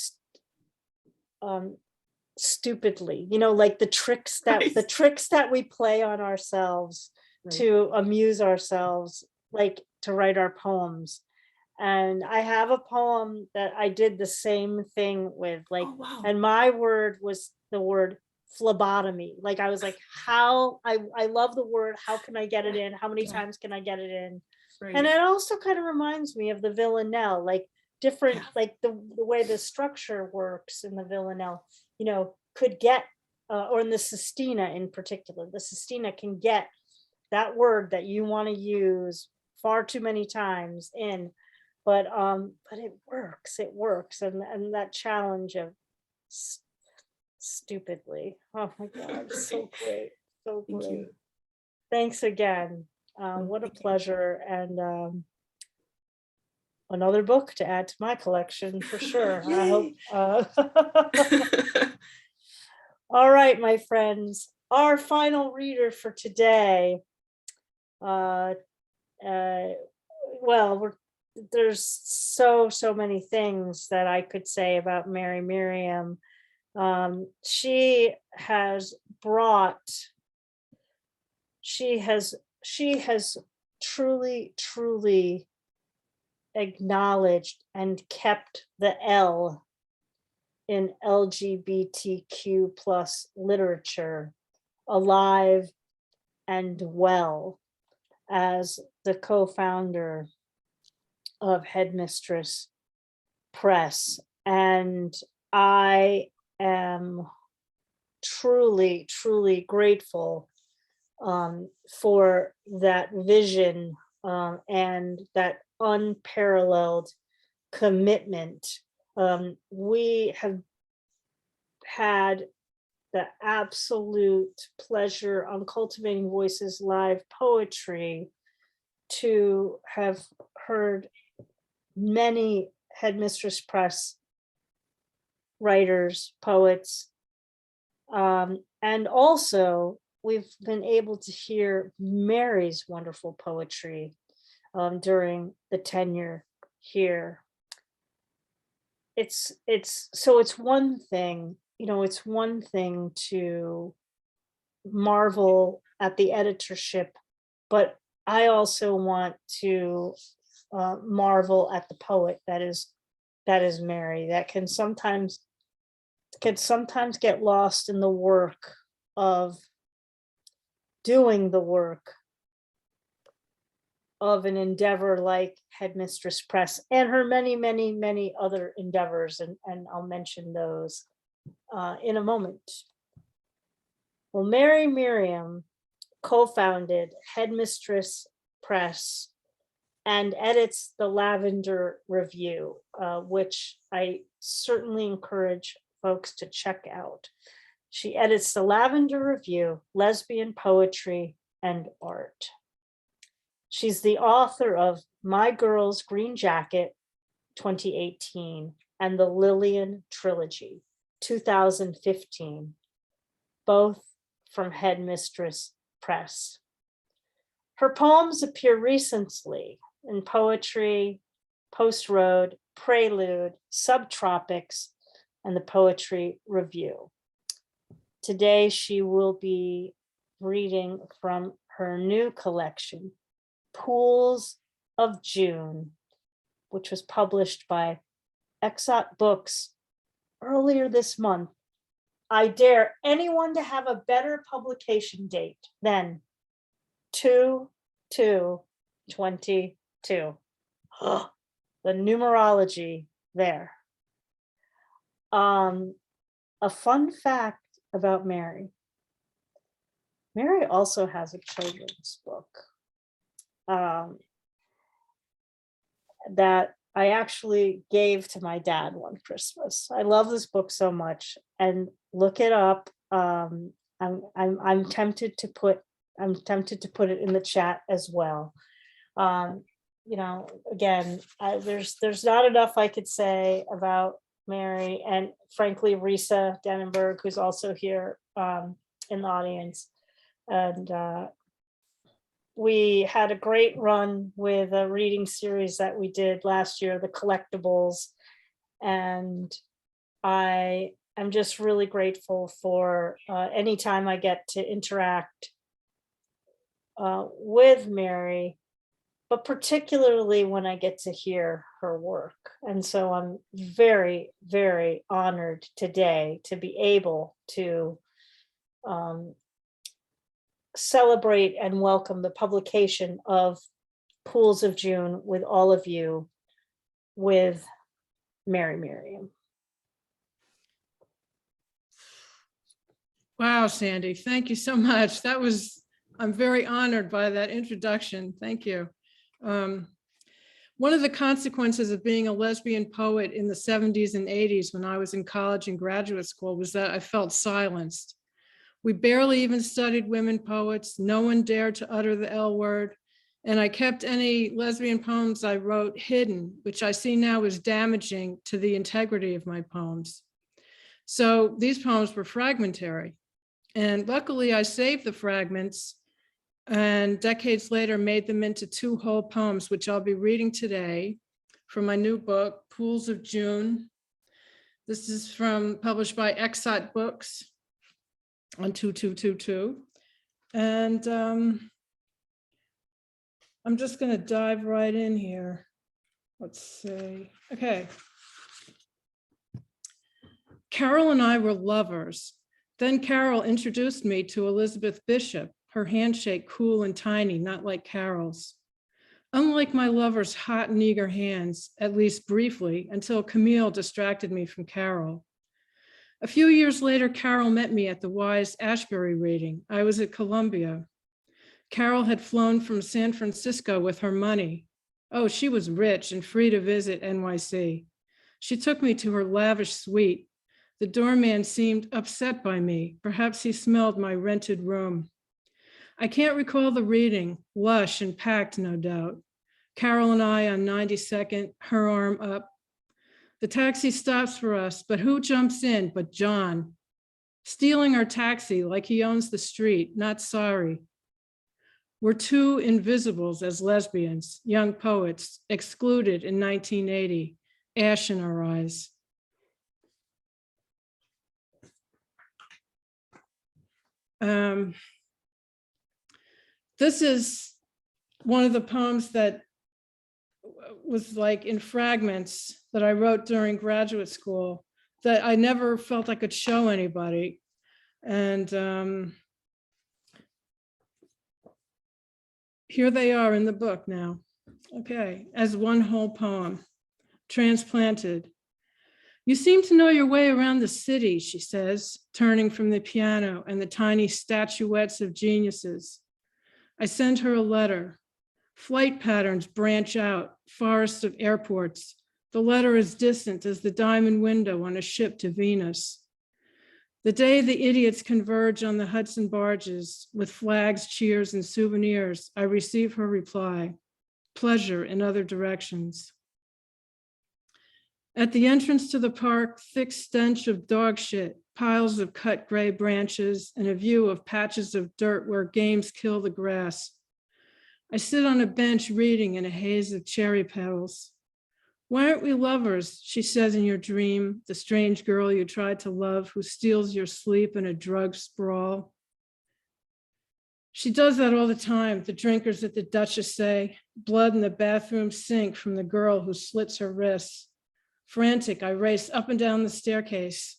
stupidly, like the tricks that we play on ourselves Right. to amuse ourselves, like to write our poems. And I have a poem that I did the same thing with, like, Oh, wow. and my word was the word phlebotomy. Like I was like, how I love the word, how can I get it in? How many Yeah. times can I get it in? Right. And it also kind of reminds me of the villanelle, like different, Yeah. like the way the structure works in the villanelle, could get, or in the sestina in particular, the sestina can get that word that you want to use far too many times in, but it works, and that challenge of stupidly. Oh my God, so great, so Thank great. you. Thanks again. What a thank you. pleasure, and another book to add to my collection for sure. I hope. All right, my friends, our final reader for today. Well, there's so many things that I could say about Mary Meriam. She has truly acknowledged and kept the L in LGBTQ plus literature alive and well as the co-founder of Headmistress Press. And I am truly grateful for that vision and that unparalleled commitment. We have had the absolute pleasure on Cultivating Voices Live Poetry to have heard many Headmistress Press writers, poets, and also we've been able to hear Mary's wonderful poetry during the tenure here. It's one thing, it's one thing to marvel at the editorship, but I also want to marvel at the poet that is Mary, that can sometimes get lost in the work of doing the work of an endeavor like Headmistress Press and her many other endeavors, and I'll mention those in a moment. Well, Mary Meriam co-founded Headmistress Press and edits the Lavender Review, which I certainly encourage folks to check out. She edits the Lavender Review, lesbian poetry, and art. She's the author of My Girl's Green Jacket, 2018, and the Lillian Trilogy, 2015, both from Headmistress Press. Her poems appear recently in Poetry, Post Road, Prelude, Subtropics, and the Poetry Review. Today, she will be reading from her new collection, Pools of June, which was published by Exot Books earlier this month. I dare anyone to have a better publication date than 2/2/22. The numerology there. A fun fact about Mary. Mary also has a children's book that I actually gave to my dad one Christmas. I love this book so much, and look it up. I'm tempted to put it in the chat as well. You know, again, there's not enough I could say about Mary, and frankly, Risa Dannenberg, who's also here in the audience. And we had a great run with a reading series that we did last year, the collectibles. And I am just really grateful for anytime I get to interact with Mary, but particularly when I get to hear her work. And so I'm very, very honored today to be able to celebrate and welcome the publication of Pools of June with all of you, with Meriam. Wow, Sandy, thank you so much. I'm very honored by that introduction. Thank you. One of the consequences of being a lesbian poet in the 70s and 80s when I was in college and graduate school was that I felt silenced. We barely even studied women poets. No one dared to utter the L word. And I kept any lesbian poems I wrote hidden, which I see now is damaging to the integrity of my poems. So these poems were fragmentary. And luckily I saved the fragments and decades later made them into 2 whole poems, which I'll be reading today from my new book, Pools of June. This is published by Exot Books on 2222. And I'm just gonna dive right in here. Let's see, okay. Carol and I were lovers. Then Carol introduced me to Elizabeth Bishop, her handshake cool and tiny, not like Carol's. Unlike my lover's hot and eager hands, at least briefly, until Camille distracted me from Carol. A few years later, Carol met me at the Wise Ashbury reading. I was at Columbia. Carol had flown from San Francisco with her money. Oh, she was rich and free to visit NYC. She took me to her lavish suite. The doorman seemed upset by me. Perhaps he smelled my rented room. I can't recall the reading, lush and packed, no doubt. Carol and I on 92nd, her arm up. The taxi stops for us, but who jumps in but John? Stealing our taxi like he owns the street, not sorry. We're 2 invisibles as lesbians, young poets, excluded in 1980, ash in our eyes. This is one of the poems that was like in fragments that I wrote during graduate school that I never felt I could show anybody. And here they are in the book now. Okay, as one whole poem, Transplanted. You seem to know your way around the city, she says, turning from the piano and the tiny statuettes of geniuses. I send her a letter. Flight patterns branch out, forests of airports. The letter is distant as the diamond window on a ship to Venus. The day the idiots converge on the Hudson barges with flags, cheers, and souvenirs, I receive her reply, pleasure in other directions. At the entrance to the park, thick stench of dog shit, piles of cut gray branches, and a view of patches of dirt where games kill the grass. I sit on a bench reading in a haze of cherry petals. Why aren't we lovers, she says in your dream, the strange girl you tried to love who steals your sleep in a drug sprawl. She does that all the time, the drinkers at the Duchess say, blood in the bathroom sink from the girl who slits her wrists. Frantic, I race up and down the staircase.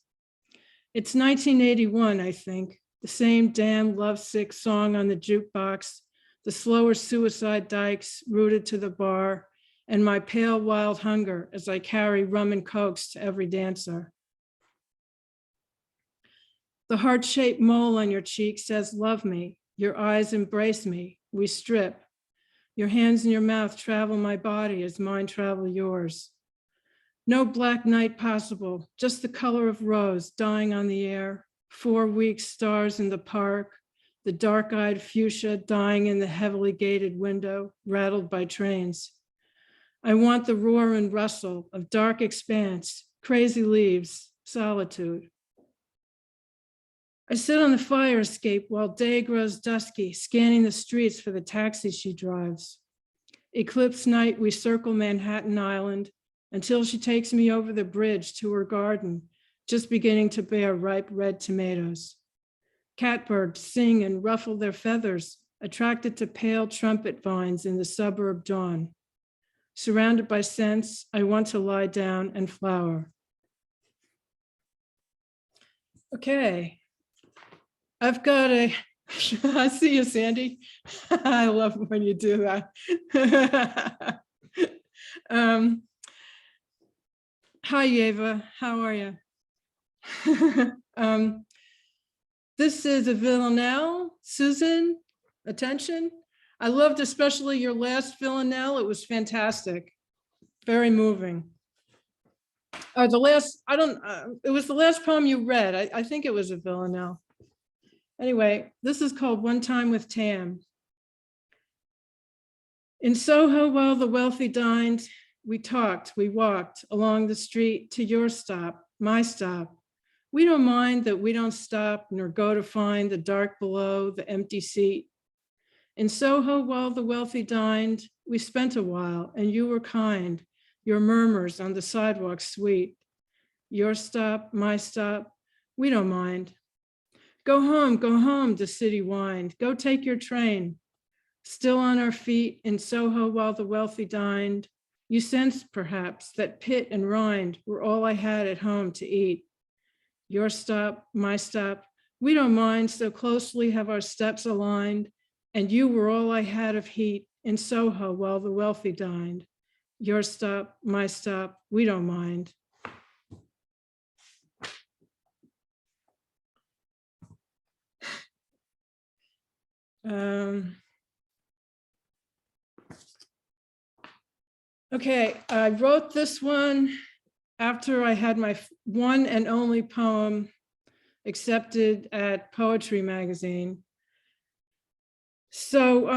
It's 1981, I think, the same damn lovesick song on the jukebox, the slower suicide dikes rooted to the bar, and my pale wild hunger as I carry rum and cokes to every dancer. The heart-shaped mole on your cheek says, love me. Your eyes embrace me. We strip. Your hands and your mouth travel my body as mine travel yours. No black night possible, just the color of rose dying on the air, 4 weak stars in the park, the dark-eyed fuchsia dying in the heavily gated window, rattled by trains. I want the roar and rustle of dark expanse, crazy leaves, solitude. I sit on the fire escape while day grows dusky, scanning the streets for the taxi she drives. Eclipse night, we circle Manhattan Island until she takes me over the bridge to her garden, just beginning to bear ripe red tomatoes. Catbirds sing and ruffle their feathers, attracted to pale trumpet vines in the suburb dawn. Surrounded by scents, I want to lie down and flower. Okay. I've got a, I see you, Sandy. I love when you do that. Hi, Eva, how are you? This is a villanelle. Susan, attention. I loved especially your last villanelle. It was fantastic, very moving. The last, it was the last poem you read. I think it was a villanelle. Anyway, this is called One Time with Tam. In Soho, while the wealthy dined, we talked, we walked along the street to your stop, my stop. We don't mind that we don't stop nor go to find the dark below the empty seat. In Soho, while the wealthy dined, we spent a while and you were kind, your murmurs on the sidewalk sweet. Your stop, my stop, we don't mind. Go home, the city whined. Go take your train. Still on our feet in Soho while the wealthy dined, you sensed perhaps that pit and rind were all I had at home to eat. Your stop, my stop, we don't mind, so closely have our steps aligned, and you were all I had of heat in Soho while the wealthy dined. Your stop, my stop, we don't mind. Okay, I wrote this one after I had my one and only poem accepted at Poetry Magazine. So,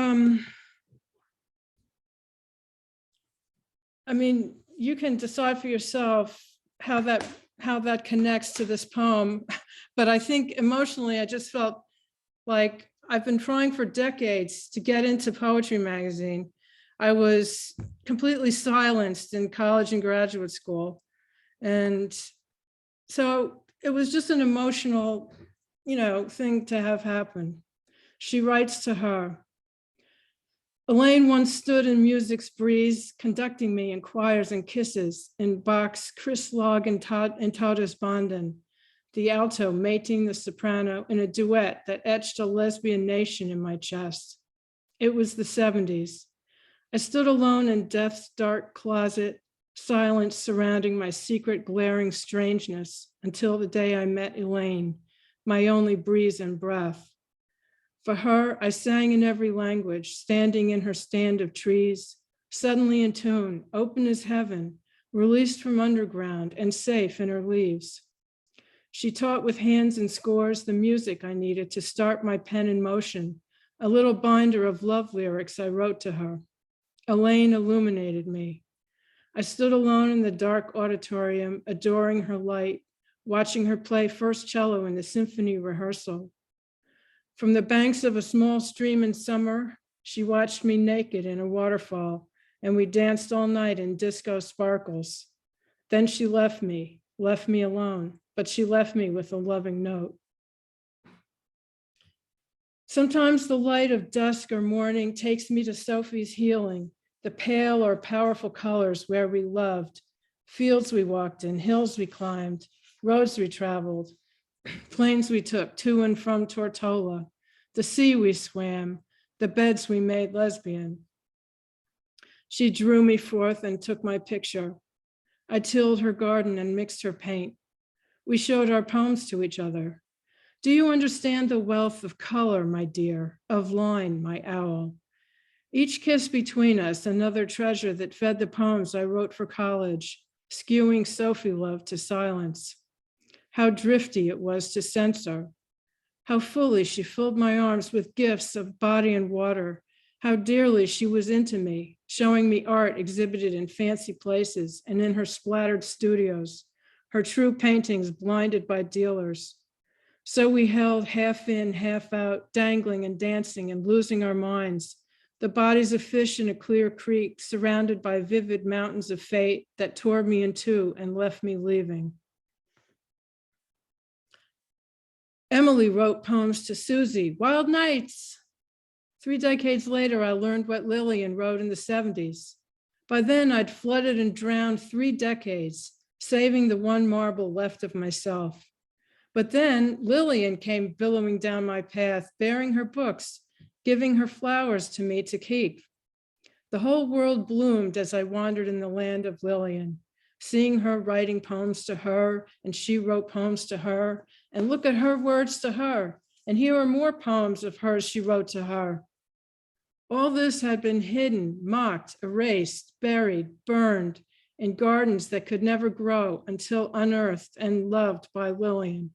I mean, you can decide for yourself how that connects to this poem, but I think emotionally, I just felt like I've been trying for decades to get into Poetry Magazine. I was completely silenced in college and graduate school. And so it was just an emotional, thing to have happen. She writes to her, Elaine once stood in music's breeze, conducting me in choirs and kisses in Bach's Chris Log and Todesbanden, the alto mating the soprano in a duet that etched a lesbian nation in my chest. It was the 70s. I stood alone in death's dark closet, silence surrounding my secret glaring strangeness until the day I met Elaine, my only breeze and breath. For her, I sang in every language, standing in her stand of trees, suddenly in tune, open as heaven, released from underground and safe in her leaves. She taught with hands and scores the music I needed to start my pen in motion, a little binder of love lyrics I wrote to her. Elaine illuminated me. I stood alone in the dark auditorium, adoring her light, watching her play first cello in the symphony rehearsal. From the banks of a small stream in summer, she watched me naked in a waterfall, and we danced all night in disco sparkles. Then she left me alone, but she left me with a loving note. Sometimes the light of dusk or morning takes me to Sophie's healing, the pale or powerful colors where we loved, fields we walked in, hills we climbed, roads we traveled, planes we took to and from Tortola, the sea we swam, the beds we made lesbian. She drew me forth and took my picture. I tilled her garden and mixed her paint. We showed our poems to each other. Do you understand the wealth of color, my dear, of line, my owl? Each kiss between us, another treasure that fed the poems I wrote for college, skewing Sophie love to silence. How drifty it was to censor. How fully she filled my arms with gifts of body and water. How dearly she was into me, showing me art exhibited in fancy places and in her splattered studios, her true paintings blinded by dealers. So we held half in, half out, dangling and dancing and losing our minds, the bodies of fish in a clear creek, surrounded by vivid mountains of fate that tore me in two and left me leaving. Emily wrote poems to Susie, Wild Nights. 3 decades later, I learned what Lillian wrote in the 70s. By then, I'd flooded and drowned 3 decades, saving the one marble left of myself. But then Lillian came billowing down my path, bearing her books, giving her flowers to me to keep. The whole world bloomed as I wandered in the land of Lillian, seeing her writing poems to her, and she wrote poems to her, and look at her words to her, and here are more poems of hers she wrote to her. All this had been hidden, mocked, erased, buried, burned in gardens that could never grow until unearthed and loved by Lillian.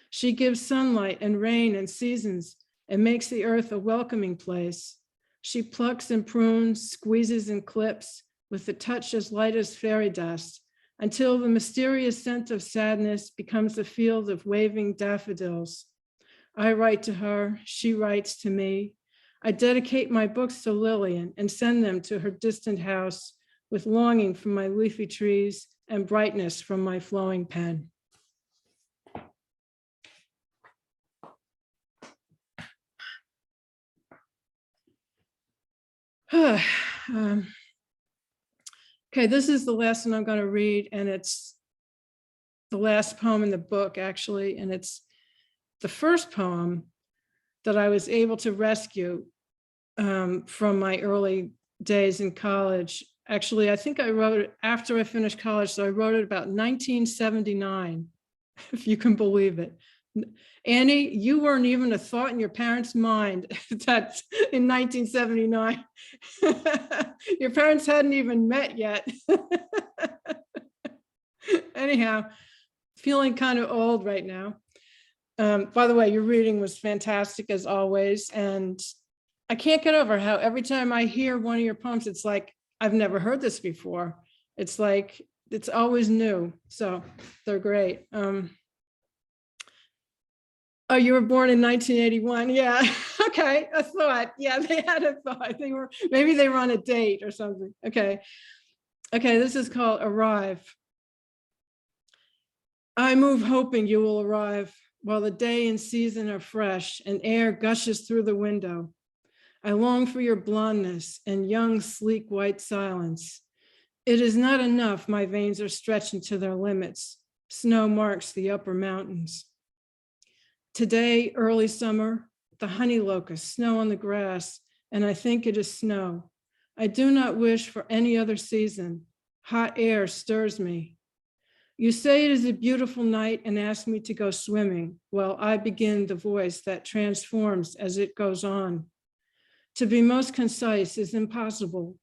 She gives sunlight and rain and seasons and makes the earth a welcoming place. She plucks and prunes, squeezes and clips with a touch as light as fairy dust until the mysterious scent of sadness becomes a field of waving daffodils. I write to her, she writes to me. I dedicate my books to Lillian and send them to her distant house with longing from my leafy trees and brightness from my flowing pen. Okay, this is the last one I'm going to read, and it's the last poem in the book, actually, and it's the first poem that I was able to rescue from my early days in college. Actually, I think I wrote it after I finished college, so I wrote it about 1979, if you can believe it. Annie, you weren't even a thought in your parents' mind that in 1979, your parents hadn't even met yet. Anyhow, feeling kind of old right now. By the way, your reading was fantastic as always. And I can't get over how every time I hear one of your poems, it's like, I've never heard this before. It's like, it's always new. So they're great. Oh, you were born in 1981. Yeah. Okay. A thought. Yeah, they had a thought. Maybe they were on a date or something. Okay. Okay. This is called Arrive. I move hoping you will arrive while the day and season are fresh and air gushes through the window. I long for your blondness and young, sleek white silence. It is not enough. My veins are stretching to their limits. Snow marks the upper mountains. Today, early summer, the honey locust, snow on the grass, and I think it is snow. I do not wish for any other season. Hot air stirs me. You say it is a beautiful night and ask me to go swimming. Well, I begin the voice that transforms as it goes on. To be most concise is impossible.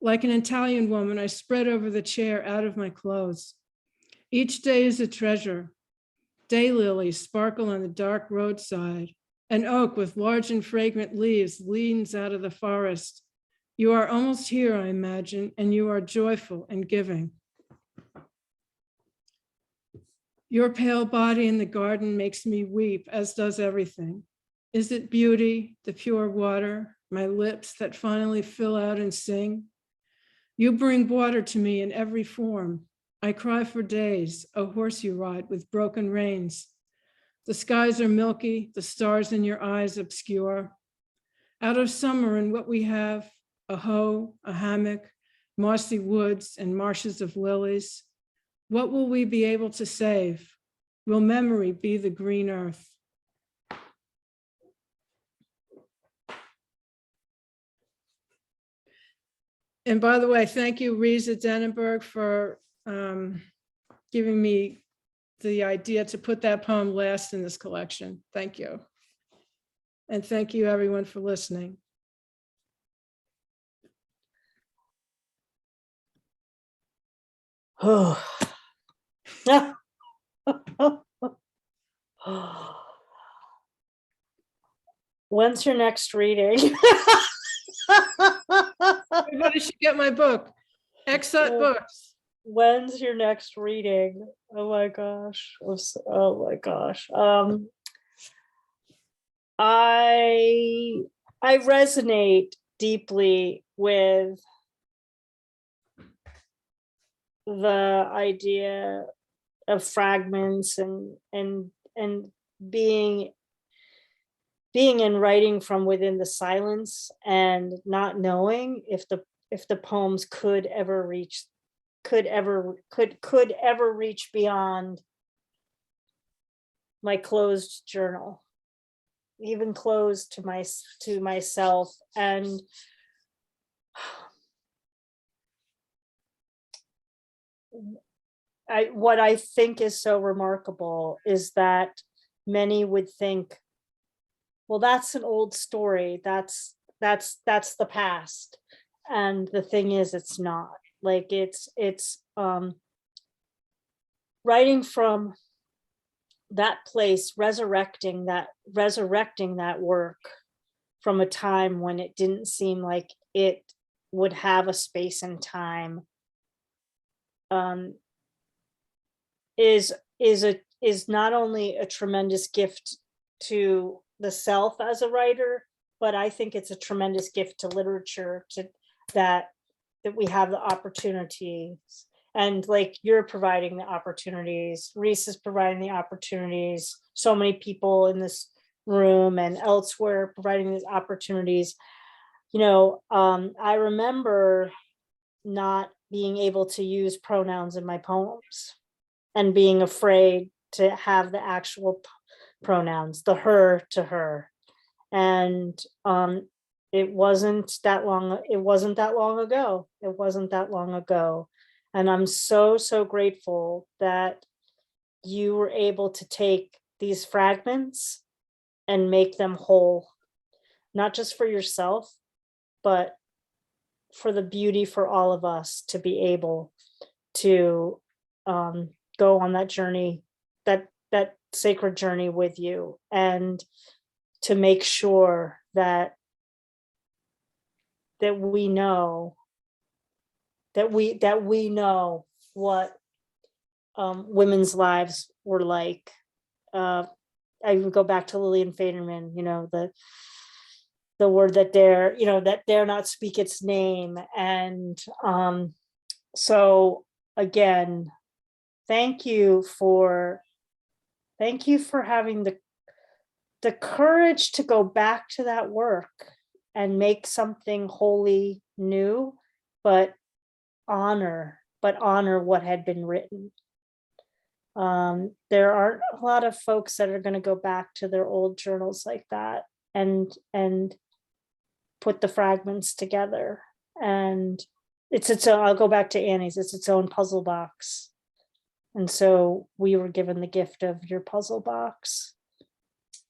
Like an Italian woman, I spread over the chair out of my clothes. Each day is a treasure. Daylilies sparkle on the dark roadside. An oak with large and fragrant leaves leans out of the forest. You are almost here, I imagine, and you are joyful and giving. Your pale body in the garden makes me weep, as does everything. Is it beauty, the pure water, my lips that finally fill out and sing? You bring water to me in every form. I cry for days, a horse you ride with broken reins. The skies are milky, the stars in your eyes obscure. Out of summer and what we have, a hoe, a hammock, mossy woods and marshes of lilies. What will we be able to save? Will memory be the green earth? And by the way, thank you, Riza Denenberg, for giving me the idea to put that poem last in this collection. Thank you. And thank you everyone for listening. When's your next reading? Everybody should get my book, Exot Books. When's your next reading? Oh my gosh. Oh my gosh. I resonate deeply with the idea of fragments and being in writing from within the silence and not knowing if the poems could ever reach beyond my closed journal, even closed to myself. And what I think is so remarkable is that many would think, well, that's an old story. That's the past. And the thing is, it's not. Like it's writing from that place, resurrecting that work from a time when it didn't seem like it would have a space and time, is not only a tremendous gift to the self as a writer, but I think it's a tremendous gift to literature, to that we have the opportunities. And like, you're providing the opportunities, Reese is providing the opportunities, so many people in this room and elsewhere providing these opportunities. You know, I remember not being able to use pronouns in my poems and being afraid to have the actual pronouns, the her to her. And it wasn't that long ago. And I'm so grateful that you were able to take these fragments and make them whole, not just for yourself, but for the beauty for all of us to be able to go on that journey, that sacred journey with you, and to make sure that we know what women's lives were like. I would go back to Lillian Faderman, you know, the word that dare not speak its name. And so again, thank you for having the courage to go back to that work and make something wholly new, but honor what had been written. There aren't a lot of folks that are going to go back to their old journals like that and put the fragments together. And it's its own, I'll go back to Annie's, it's its own puzzle box. And so we were given the gift of your puzzle box.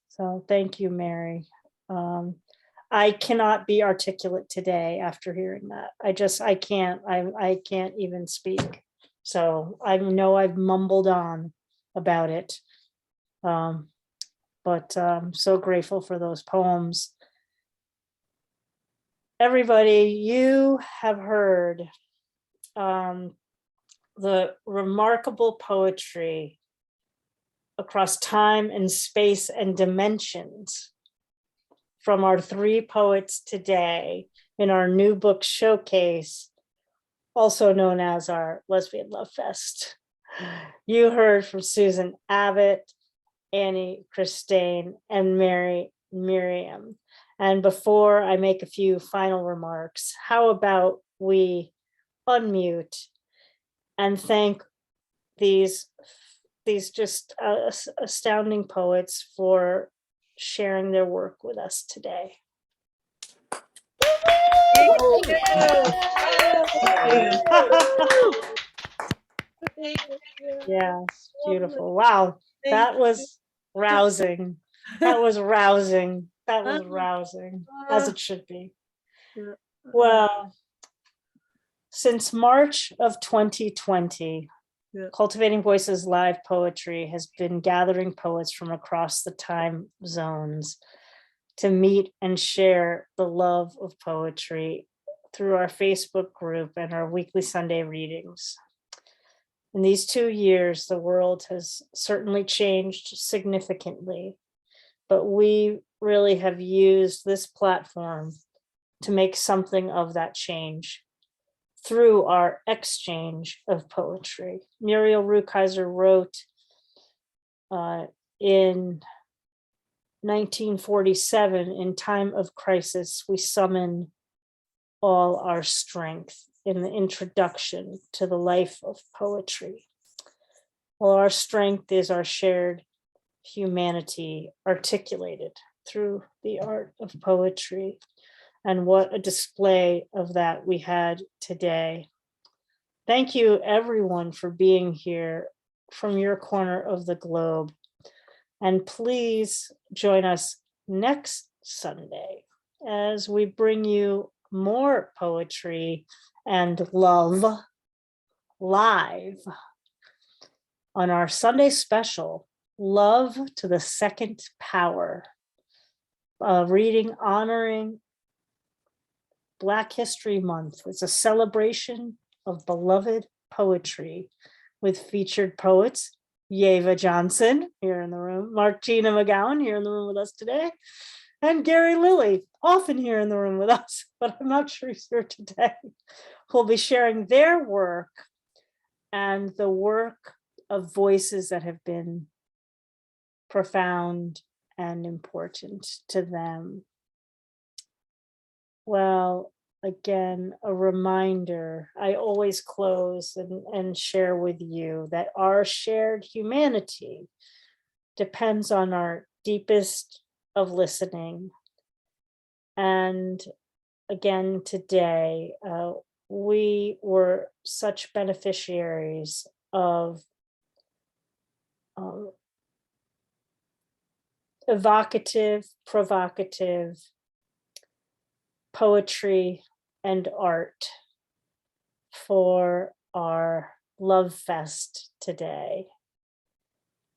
So thank you, Mary. I cannot be articulate today after hearing that. I can't even speak. So I know I've mumbled on about it. But I'm so grateful for those poems. Everybody, you have heard the remarkable poetry across time and space and dimensions from our three poets today in our new book showcase, also known as our Lesbian Love Fest. You heard from Susan Abbott, Annie, Christain, and Meriam. And before I make a few final remarks, how about we unmute and thank these just astounding poets for sharing their work with us today. Yeah, beautiful. Wow, that was rousing. That was rousing. That was rousing, as it should be. Well, since March of 2020, Yeah. Cultivating Voices Live Poetry has been gathering poets from across the time zones to meet and share the love of poetry through our Facebook group and our weekly Sunday readings. In these 2 years, the world has certainly changed significantly, but we really have used this platform to make something of that change through our exchange of poetry. Muriel Rukeyser wrote in 1947, in time of crisis, we summon all our strength, in the introduction to the life of poetry. Well, our strength is our shared humanity articulated through the art of poetry. And what a display of that we had today. Thank you, everyone, for being here from your corner of the globe. And please join us next Sunday as we bring you more poetry and love live on our Sunday special, Love to the Second Power, a reading honoring Black History Month. It's a celebration of beloved poetry with featured poets, Yeva Johnson here in the room, Martina McGowan here in the room with us today, and Gary Lilly, often here in the room with us, but I'm not sure he's here today, who'll be sharing their work and the work of voices that have been profound and important to them. Well, again, a reminder, I always close and share with you that our shared humanity depends on our deepest of listening. And again, today, we were such beneficiaries of evocative, provocative poetry and art for our Love Fest today.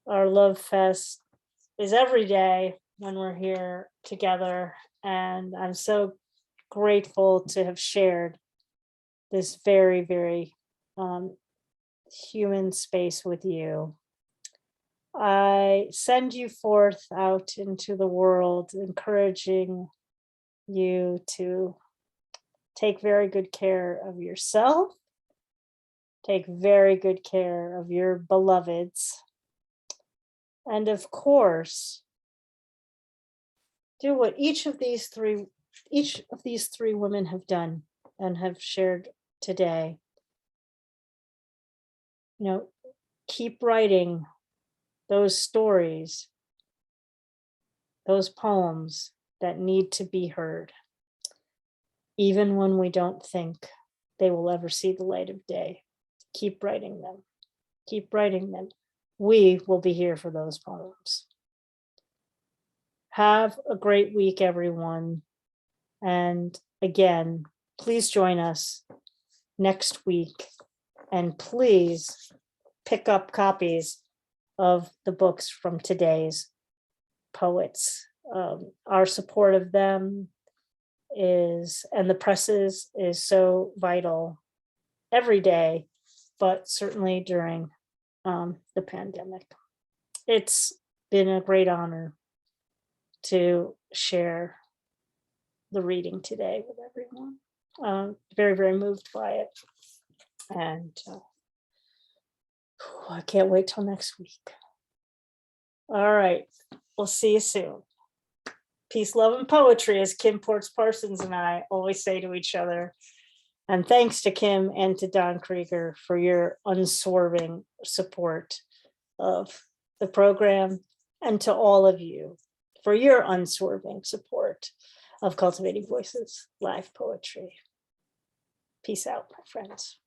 Our Love Fest is every day when we're here together, and I'm so grateful to have shared this very, very human space with you. I send you forth out into the world, encouraging you to take very good care of yourself, take very good care of your beloveds, and of course, do what each of these three women have done and have shared today. You know, keep writing those stories, those poems that need to be heard, even when we don't think they will ever see the light of day. Keep writing them. Keep writing them. We will be here for those poems. Have a great week, everyone. And again, please join us next week. And please pick up copies of the books from today's poets. Our support of them is, and the presses is so vital every day, but certainly during the pandemic. It's been a great honor to share the reading today with everyone. Very, very moved by it. And I can't wait till next week. All right, we'll see you soon. Peace, love, and poetry, as Kim Ports Parsons and I always say to each other. And thanks to Kim and to Don Krieger for your unswerving support of the program, and to all of you for your unswerving support of Cultivating Voices Live Poetry. Peace out, my friends.